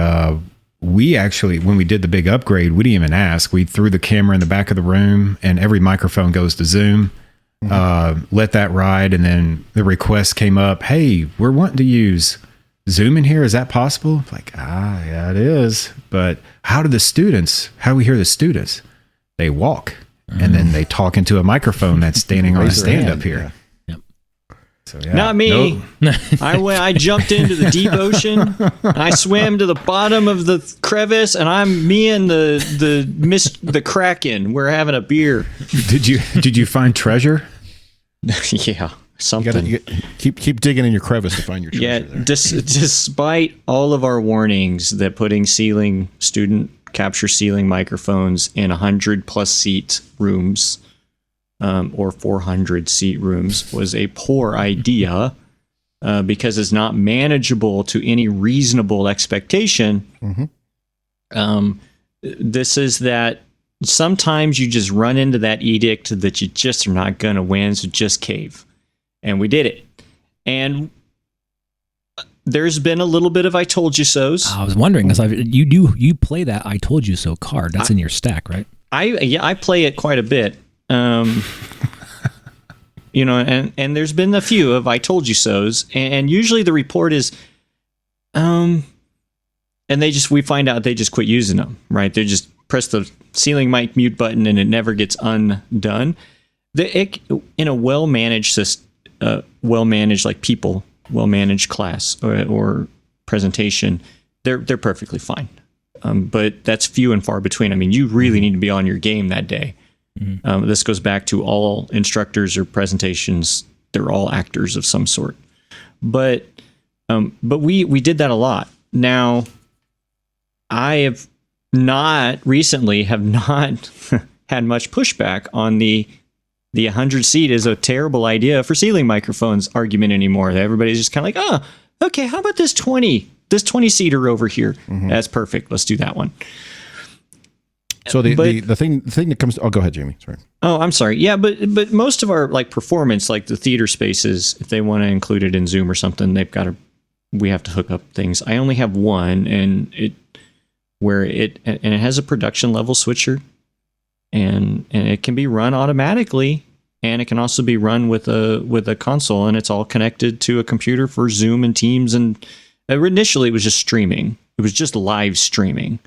we actually, when we did the big upgrade, we didn't even ask. We threw the camera in the back of the room, and every microphone goes to Zoom. Let that ride, and then the request came up, hey, we're wanting to use Zoom in here. Is that possible? Yeah, it is. But how do we hear the students? They walk, and then they talk into a microphone that's standing on a stand up here. Yeah. So, yeah. Not me. Nope. I jumped into the deep ocean. I swam to the bottom of the crevice, and me and the Kraken. We're having a beer. Did you find treasure? Yeah, something. You keep digging in your crevice to find your treasure. Yeah, despite all of our warnings that putting student capture ceiling microphones in 100+ seat rooms or 400 seat rooms was a poor idea because it's not manageable to any reasonable expectation. This is that sometimes you just run into that edict that you just are not going to win, so just cave. And we did it. And there's been a little bit of I told you so's. I was wondering, because you play that I told you so card. That's in your stack, right? I play it quite a bit. And there's been a few of I told you so's, and usually the report is and we find out they just quit using them, right? They just press the ceiling mic mute button and it never gets undone. In a well-managed well-managed, like people, well-managed class or presentation, they're perfectly fine. But that's few and far between. I mean, you really need to be on your game that day. This goes back to all instructors or presentations. They're all actors of some sort. But we did that a lot. Now, I have not had much pushback on the 100 seat is a terrible idea for ceiling microphones argument anymore. Everybody's just kind of like, oh, okay, how about this 20 seater over here? That's perfect. Let's do that one. So the thing that comes, go ahead, Jamie. Sorry. Oh, I'm sorry. Yeah, but most of our like performance, like the theater spaces, if they want to include it in Zoom or something, we have to hook up things. I only have one, and it has a production level switcher, and it can be run automatically, and it can also be run with a console, and it's all connected to a computer for Zoom and Teams. And initially, it was just streaming. It was just live streaming.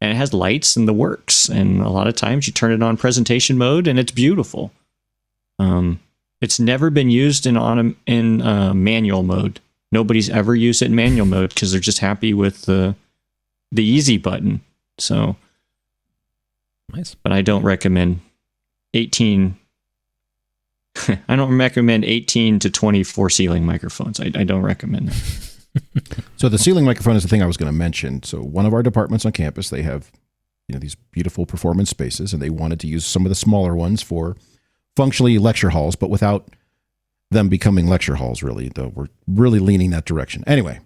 And it has lights and the works. And a lot of times you turn it on presentation mode and it's beautiful. It's never been used in manual mode. Nobody's ever used it in manual mode because they're just happy with the easy button. So nice. But I don't recommend 18. I don't recommend 18 to 24 ceiling microphones. I don't recommend that. So the ceiling microphone is the thing I was going to mention. So one of our departments on campus, they have these beautiful performance spaces, and they wanted to use some of the smaller ones for functionally lecture halls, but without them becoming lecture halls, really, though we're really leaning that direction. Anyway,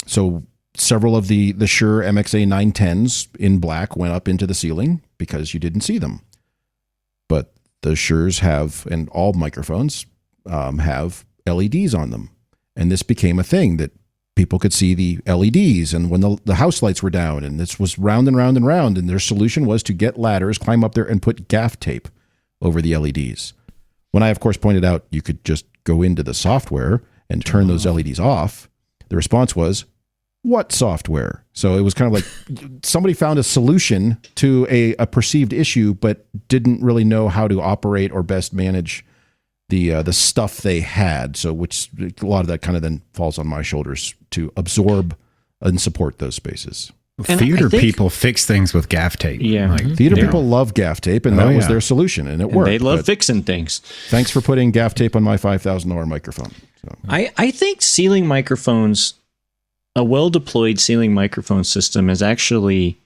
so several of the Shure MXA 910s in black went up into the ceiling because you didn't see them. But the Shures have, and all microphones have LEDs on them. And this became a thing that people could see the LEDs, and when the house lights were down, and this was round and round and round, and their solution was to get ladders, climb up there, and put gaff tape over the LEDs. When I, of course, pointed out you could just go into the software and turn those LEDs off, the response was, what software? So it was kind of like somebody found a solution to a perceived issue, but didn't really know how to operate or best manage the stuff they had. So which a lot of that kind of then falls on my shoulders to absorb and support those spaces. And theater people fix things with gaff tape. Yeah. Theater people love gaff tape, and that was their solution, and it worked. They love fixing things. Thanks for putting gaff tape on my $5,000 microphone. So. I think ceiling microphones, a well-deployed ceiling microphone system has actually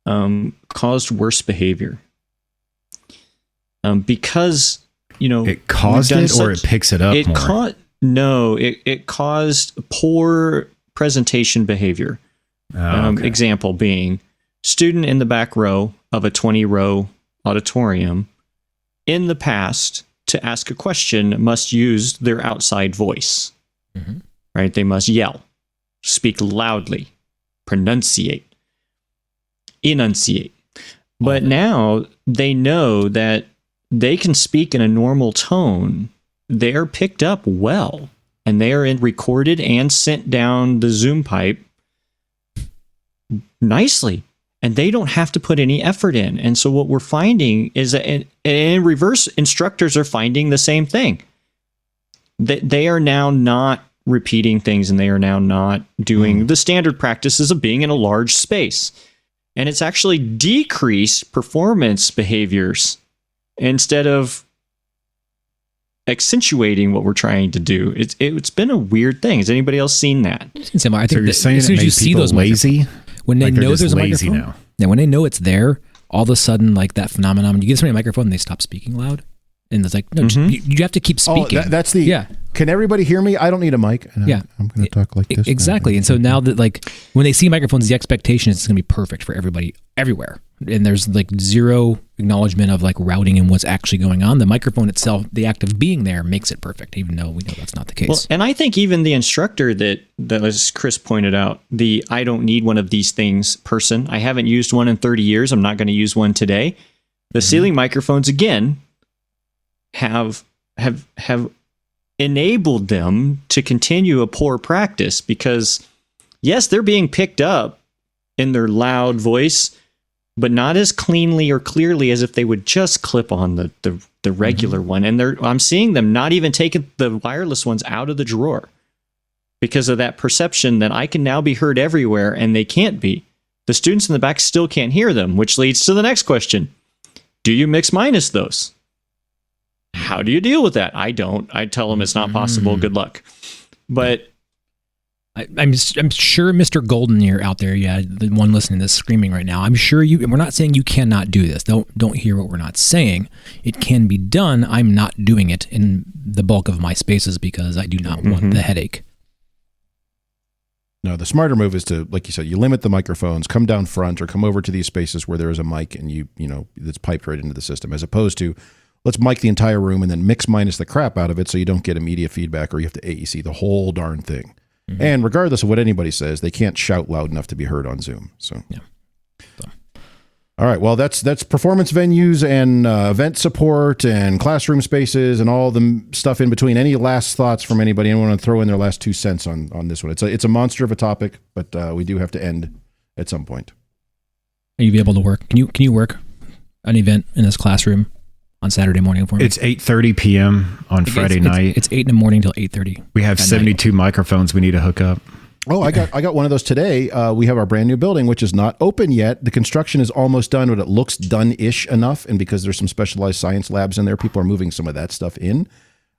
caused worse behavior. Because, it caused it, or it picks it up more? It caused poor presentation behavior. Okay. Example being, student in the back row of a 20-row auditorium in the past, to ask a question, must use their outside voice. Right? They must yell, speak loudly, enunciate. But now they know that they can speak in a normal tone. They are picked up well, and they are recorded and sent down the Zoom pipe nicely, and they don't have to put any effort in. And so what we're finding is that in reverse, instructors are finding the same thing. They are now not repeating things, and they are now not doing the standard practices of being in a large space. And it's actually decreased performance behaviors instead of accentuating what we're trying to do. It's been a weird thing. Has anybody else seen that? I think so you're saying as soon as you see those lazy, when they know there's a lazy microphone, now. Yeah, when they know it's there, all of a sudden, like that phenomenon, when you give somebody a microphone and they stop speaking loud, and it's like, no, you have to keep speaking. That's the Can everybody hear me? I don't need a mic. I'm going to talk like this. Exactly. And so now that, like, when they see microphones, the expectation is it's going to be perfect for everybody everywhere. And there's like zero acknowledgement of like routing and what's actually going on. The microphone itself, the act of being there, makes it perfect, even though we know that's not the case. Well, and I think even the instructor that as Chris pointed out, the I don't need one of these things person, I haven't used one in 30 years. I'm not going to use one today. The ceiling microphones, again, have enabled them to continue a poor practice because, yes, they're being picked up in their loud voice, but not as cleanly or clearly as if they would just clip on the regular one. And I'm seeing them not even taking the wireless ones out of the drawer because of that perception that I can now be heard everywhere and they can't be. The students in the back still can't hear them, which leads to the next question. Do you mix minus those? How do you deal with that? I don't. I tell them it's not possible. Good luck. But I'm sure Mr. Golden ear out there, the one listening to this screaming right now, I'm sure we're not saying you cannot do this. Don't hear what we're not saying. It can be done. I'm not doing it in the bulk of my spaces because I do not want the headache. No, the smarter move is to, like you said, you limit the microphones, come down front or come over to these spaces where there is a mic and you know, that's piped right into the system, as opposed to let's mic the entire room and then mix minus the crap out of it so you don't get immediate feedback or you have to AEC the whole darn thing. And regardless of what anybody says, they can't shout loud enough to be heard on Zoom. So, all right. Well, that's performance venues and event support and classroom spaces and all the stuff in between. Any last thoughts from anybody? Anyone want to throw in their last 2 cents on this one? It's a monster of a topic, but we do have to end at some point. Are you be able to work? Can you work an event in this classroom on Saturday morning for me? It's 8:30 p.m. on Friday night. It's 8 in the morning till 8:30. We have 72 microphones we need to hook up. Oh, I got one of those today. We have our brand new building, which is not open yet. The construction is almost done, but it looks done-ish enough. And because there's some specialized science labs in there, people are moving some of that stuff in.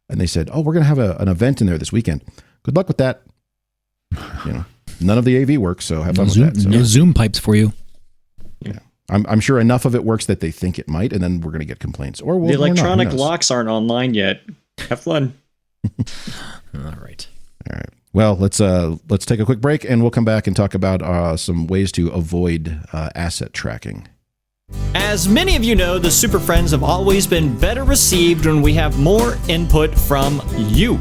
And they said, "Oh, we're going to have an event in there this weekend. Good luck with that." You know, none of the AV works, so have fun with that. So. No Zoom pipes for you. Yeah. I'm sure enough of it works that they think it might, and then we're going to get complaints. Or the electronic locks aren't online yet. Have fun. All right. Well, let's take a quick break, and we'll come back and talk about some ways to avoid asset tracking. As many of you know, the Super Friends have always been better received when we have more input from you.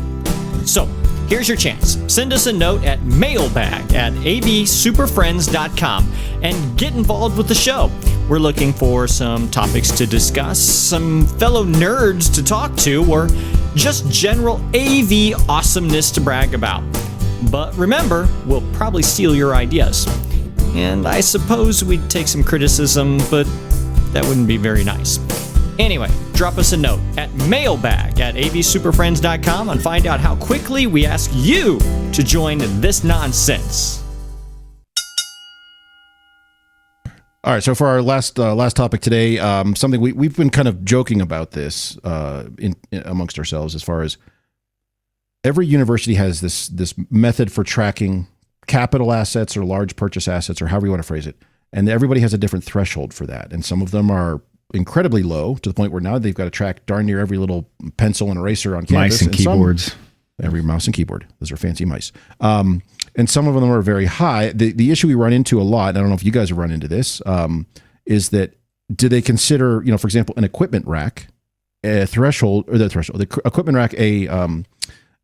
So, here's your chance. Send us a note at mailbag@avsuperfriends.com and get involved with the show. We're looking for some topics to discuss, some fellow nerds to talk to, or just general AV awesomeness to brag about. But remember, we'll probably steal your ideas. And I suppose we'd take some criticism, but that wouldn't be very nice. Anyway, drop us a note at mailbag@avsuperfriends.com and find out how quickly we ask you to join this nonsense. All right, so for our last topic today, something we've been kind of joking about this in amongst ourselves, as far as every university has this method for tracking capital assets or large purchase assets, or however you want to phrase it, and everybody has a different threshold for that, and some of them are incredibly low to the point where now they've got to track darn near every little pencil and eraser on campus. Mice and keyboards. Every mouse and keyboard. Those are fancy mice. And some of them are very high. The issue we run into a lot, and I don't know if you guys have run into this, is that do they consider, for example, an equipment rack the equipment rack a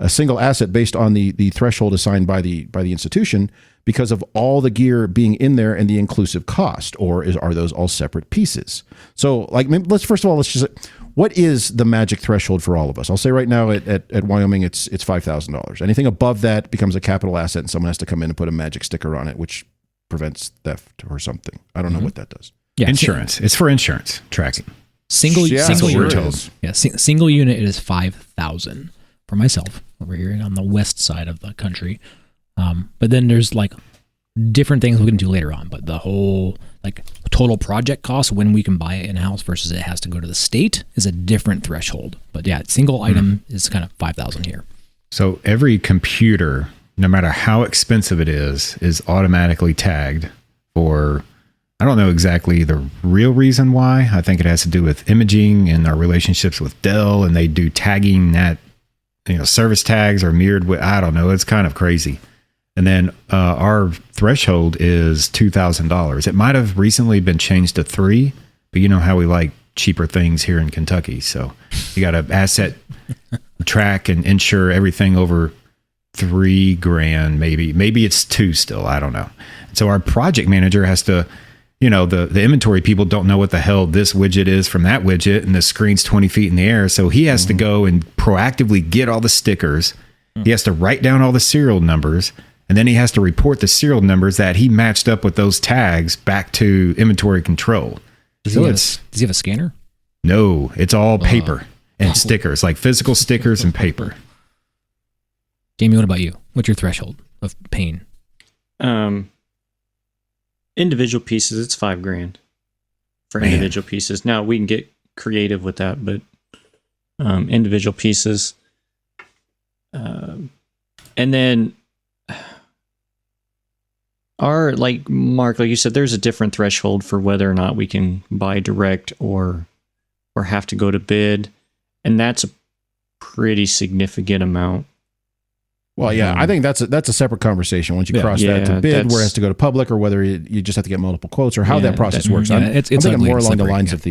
single asset based on the threshold assigned by the institution because of all the gear being in there and the inclusive cost, or are those all separate pieces? So, like, let's just what is the magic threshold for all of us? I'll say right now at Wyoming, it's $5,000. Anything above that becomes a capital asset, and someone has to come in and put a magic sticker on it, which prevents theft or something. I don't know what that does. Yeah, insurance. It's for insurance tracking. Single unit. Yeah, single unit is 5,000 for myself over here on the west side of the country. But then there's like different things we'll get into later on. But the whole like total project cost when we can buy it in house versus it has to go to the state is a different threshold. But yeah, single item is kind of 5,000 here. So every computer, no matter how expensive it is automatically tagged for. I don't know exactly the real reason why. I think it has to do with imaging and our relationships with Dell, and they do tagging that, service tags are mirrored with, I don't know. It's kind of crazy. And then our threshold is $2,000. It might have recently been changed to $3,000, but you know how we like cheaper things here in Kentucky. So you got to asset track and insure everything over $3,000, maybe. Maybe it's $2,000 still. I don't know. So our project manager has to, the inventory people don't know what the hell this widget is from that widget, and the screen's 20 feet in the air. So he has to go and proactively get all the stickers. He has to write down all the serial numbers, And then he has to report the serial numbers that he matched up with those tags back to inventory control. Does he have a scanner? No, it's all paper and stickers, like physical stickers and paper. Jamie, what about you? What's your threshold of pain? Individual pieces, it's $5,000 for individual pieces. Now we can get creative with that, but individual pieces. And then like Mark, like you said, there's a different threshold for whether or not we can buy direct or have to go to bid. And that's a pretty significant amount. Well, yeah, I think that's a separate conversation. Once you cross that to bid, where it has to go to public, or whether you just have to get multiple quotes, or how that process works. I'm thinking more along the lines of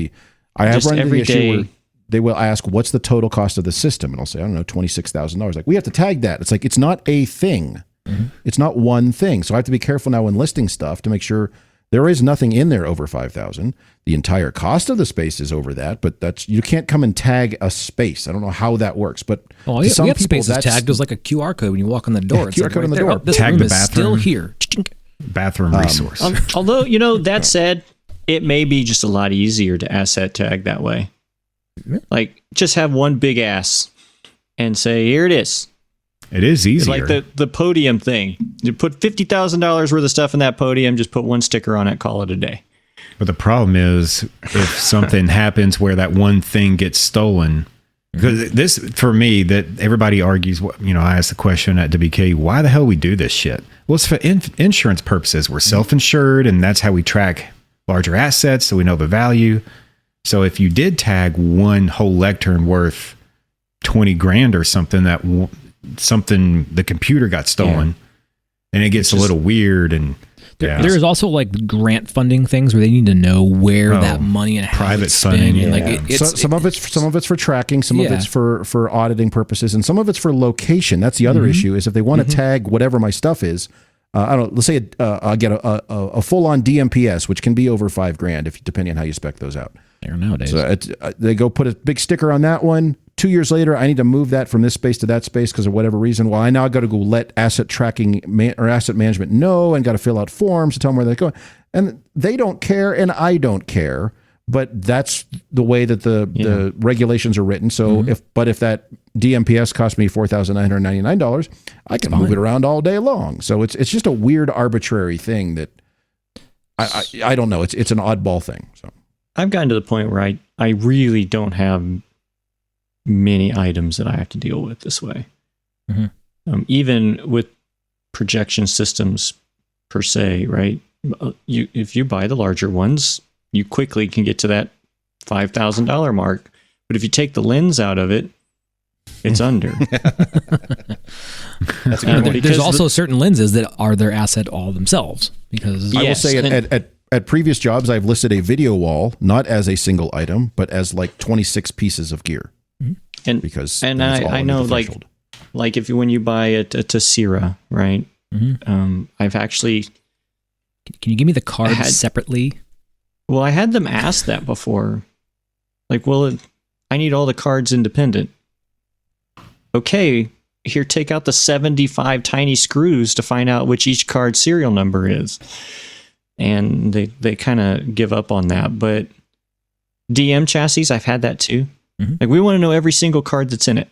I have run into the issue where they will ask, what's the total cost of the system? And I'll say, I don't know, $26,000. Like, we have to tag that. It's like, it's not a thing. Mm-hmm. It's not one thing. So I have to be careful now when listing stuff to make sure there is nothing in there over 5,000. The entire cost of the space is over that, but you can't come and tag a space. I don't know how that works, but some people spaces tagged as like a QR code when you walk on the door. QR code on the door. This room is still here. Bathroom resource. Although, that said, it may be just a lot easier to asset tag that way. Like, just have one big ass and say, here it is. It is easier. It's like the podium thing. You put $50,000 worth of stuff in that podium, just put one sticker on it, call it a day. But the problem is, if something happens where that one thing gets stolen, because this, for me, that everybody argues, I asked the question at WK, why the hell we do this shit? Well, it's for insurance purposes. We're self-insured, and that's how we track larger assets, so we know the value. So if you did tag one whole lectern worth $20,000 or something, the computer got stolen, and it gets a little weird. And there is also like grant funding things where they need to know where that money and how private it's spent. funding. And like some of it's for tracking, some of it's for auditing purposes, and some of it's for location. That's the other issue, is if they want to tag whatever my stuff is. I don't know. Let's say I get a full-on DMPS, which can be over $5,000 depending on how you spec those out. Nowadays, so they go put a big sticker on that one. 2 years later, I need to move that from this space to that space because of whatever reason. Well, I now got to go let asset tracking or asset management know, and got to fill out forms to tell them where they're going. And they don't care, and I don't care. But that's the way that the regulations are written. So if that DMPS cost me $4,999, I can move it around all day long. So it's just a weird arbitrary thing that I don't know. It's an oddball thing. So I've gotten to the point where I really don't have many items that I have to deal with this way. Even with projection systems per se, right? If you buy the larger ones, you quickly can get to that $5,000 mark. But if you take the lens out of it, it's under. There's also certain lenses that are their asset all themselves. Because I will say at previous jobs, I've listed a video wall, not as a single item, but as like 26 pieces of gear. And because I know like when you buy a Tessera, right? I've actually. Can you give me the cards separately? Well, I had them ask that before. Like, I need all the cards independent. Okay, here, take out the 75 tiny screws to find out which each card serial number is. And they kind of give up on that. But DM chassis, I've had that too. Like, we want to know every single card that's in it.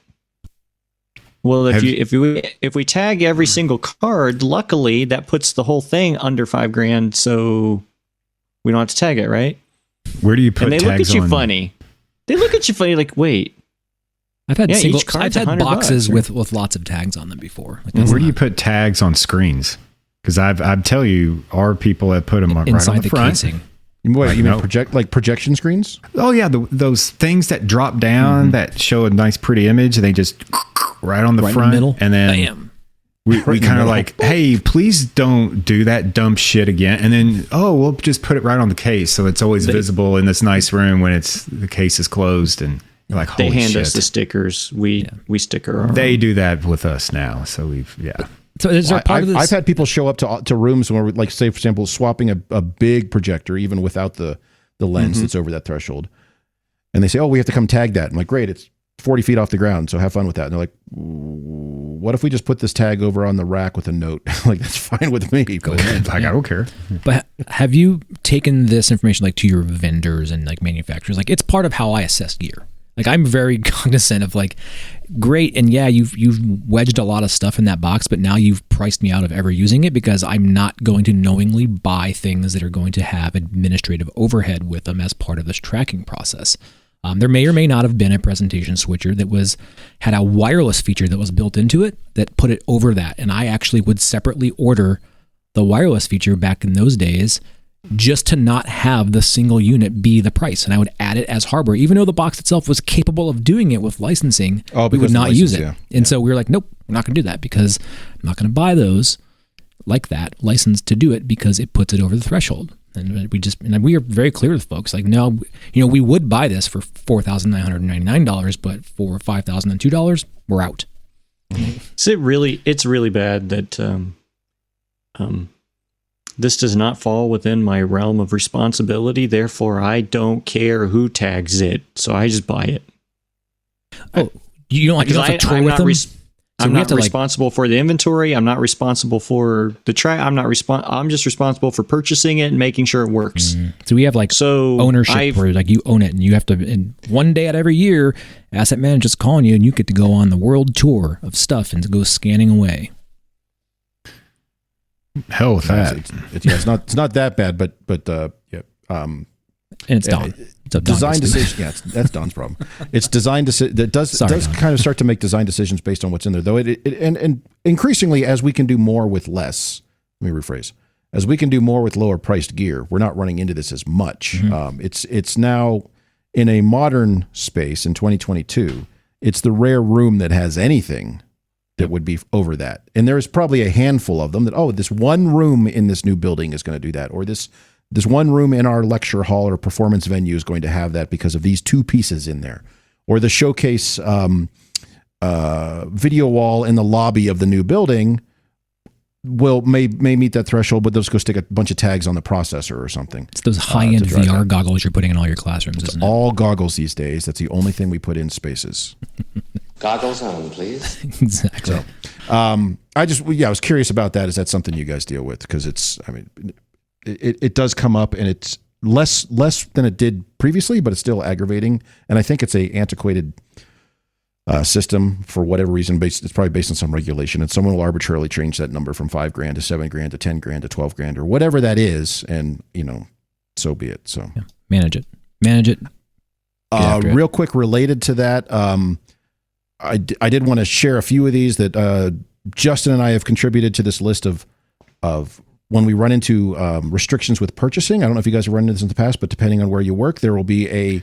Well, if we tag every single card, luckily that puts the whole thing under $5,000, so we don't have to tag it, right? Where do you put tags on? And they look at you funny. They look at you funny, like, wait. I've had boxes with lots of tags on them before. Like, where do you put tags on screens? Because I'd tell you, our people have put them right on the front. Casing. What, you mean projection screens? Oh yeah, those things that drop down that show a nice pretty image, and they just right on the front, middle, and then we kind of like, hey, please don't do that dumb shit again. And then we'll just put it right on the case, so it's always visible in this nice room when the case is closed. And you're like, holy shit. They hand us the stickers. We sticker our They do that with us now, so So is there part of this? I've had people show up to rooms where, like, say, for example, swapping a big projector, even without the lens that's over that threshold. And they say, we have to come tag that. I'm like, great. It's 40 feet off the ground. So have fun with that. And they're like, what if we just put this tag over on the rack with a note? Like, that's fine with me. Go ahead. Like, I don't care. But have you taken this information like to your vendors and like manufacturers? Like, it's part of how I assess gear. Like, I'm very cognizant of like, great. And yeah, you've wedged a lot of stuff in that box, but now you've priced me out of ever using it because I'm not going to knowingly buy things that are going to have administrative overhead with them as part of this tracking process. There may or may not have been a presentation switcher that had a wireless feature that was built into it that put it over that. And I actually would separately order the wireless feature back in those days just to not have the single unit be the price. And I would add it as hardware, even though the box itself was capable of doing it with licensing, we would not use it. And so we were like, nope, we're not going to do that because I'm not going to buy those like that licensed to do it because it puts it over the threshold. And we are very clear with folks like, no, we would buy this for $4,999, but for $5,002, we're out. So it's really bad that this does not fall within my realm of responsibility. Therefore, I don't care who tags it, so I just buy it. Oh, you don't have to toy with them? I'm not responsible for the inventory. I'm not responsible for the track. I'm just responsible for purchasing it and making sure it works. So we have ownership where like you own it and you have to, and one day out of every year, asset manager's calling you and you get to go on the world tour of stuff and to go scanning away. Hell with that. It's not that bad, but and it's Don. Design decision. Yeah, that's Don's problem. It's design decision that does kind of start to make design decisions based on what's in there, though. And increasingly, as we can do more with less. Let me rephrase. As we can do more with lower priced gear, we're not running into this as much. Mm-hmm. It's now in a modern space in 2022. It's the rare room that has anything that would be over that, and there is probably a handful of them that this one room in this new building is going to do that, or this one room in our lecture hall or performance venue is going to have that because of these two pieces in there. Or the showcase video wall in the lobby of the new building may meet that threshold, but they'll just go stick a bunch of tags on the processor or something. It's those high-end VR goggles you're putting in all your classrooms, isn't it? All goggles these days. That's the only thing we put in spaces. Goggles on, please. Exactly. So, I was curious about that. Is that something you guys deal with? Because it does come up, and it's less than it did previously, but it's still aggravating. And I think it's a antiquated system for whatever reason. It's probably based on some regulation, and someone will arbitrarily change that number from $5,000 to $7,000 to $10,000 to $12,000 or whatever that is, and so be it. So manage it. Real quick, related to that, I did want to share a few of these that Justin and I have contributed to this list of when we run into restrictions with purchasing. I don't know if you guys have run into this in the past, but depending on where you work, there will be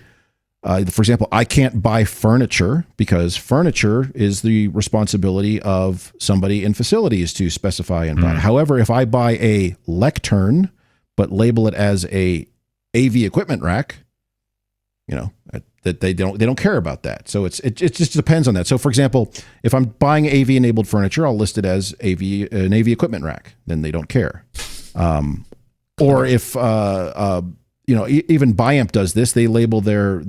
for example, I can't buy furniture because furniture is the responsibility of somebody in facilities to specify and buy. However, if I buy a lectern, but label it as a AV equipment rack, that they don't care about that. So it just depends on that. So for example, if I'm buying AV enabled furniture, I'll list it as an AV equipment rack. Then they don't care. Or if even Biamp does this, they label their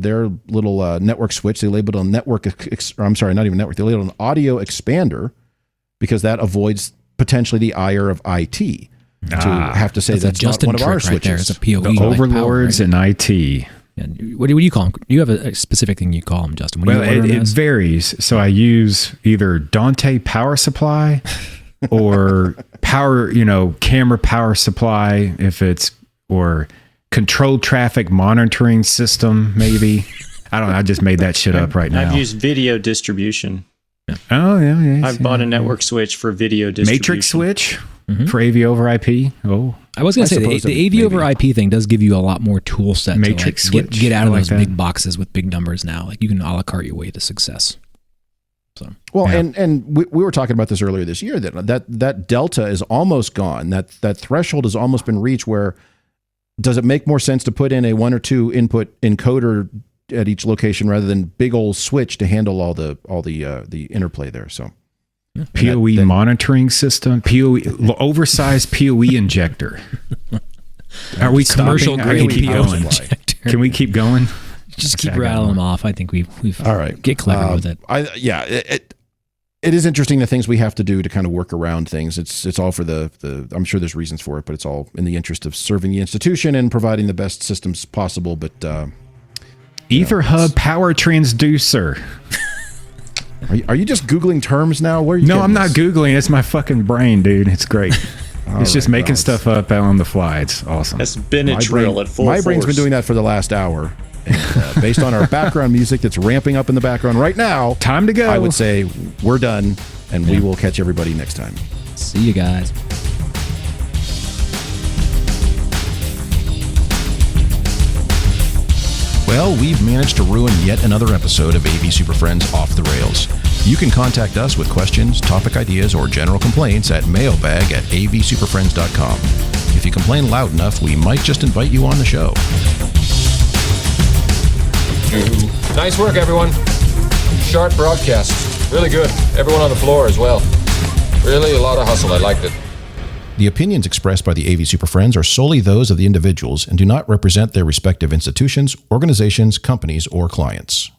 little network switch. They label it a network. Not even network. They label it an audio expander because that avoids potentially the ire of IT to have to say that's not one of our switches. There. It's a PoE. The overlords in IT. And what do you call them? Do you have a specific thing you call them, Justin? It varies. So I use either Dante power supply or power, camera power supply or controlled traffic monitoring system, maybe. I don't know. I just made that shit up right now. I've used video distribution. Oh, yeah. I've bought a network switch for video distribution. Matrix switch for AV over IP. Oh, I was going to say the AV over IP thing does give you a lot more tool set Matrix to switch. Get out of those big boxes with big numbers now. Like you can a la carte your way to success. So and we were talking about this earlier this year that delta is almost gone. That threshold has almost been reached. Where does it make more sense to put in a 1 or 2 input encoder at each location rather than big old switch to handle all the interplay there? So. PoE monitoring system, oversized PoE injector. Are we commercial grade PoE injector? Can we keep going? Just keep rattling them off. I think we've all right. Get clever with it. It is interesting the things we have to do to kind of work around things. It's all for the I'm sure there's reasons for it, but it's all in the interest of serving the institution and providing the best systems possible. But Ether Hub Power Transducer. Are you just Googling terms now? Where are you? No, I'm not Googling. It's my fucking brain, dude. It's great. It's just making stuff up out on the fly. It's awesome. That's Benadryl at full force. My brain's been doing that for the last hour. And, based on our background music that's ramping up in the background right now, time to go. I would say we're done, and we will catch everybody next time. See you guys. Well, we've managed to ruin yet another episode of AV Super Friends Off the Rails. You can contact us with questions, topic ideas, or general complaints at mailbag@avsuperfriends.com. If you complain loud enough, we might just invite you on the show. Nice work, everyone. Sharp broadcast. Really good. Everyone on the floor as well. Really a lot of hustle. I liked it. The opinions expressed by the AV Super Friends are solely those of the individuals and do not represent their respective institutions, organizations, companies, or clients.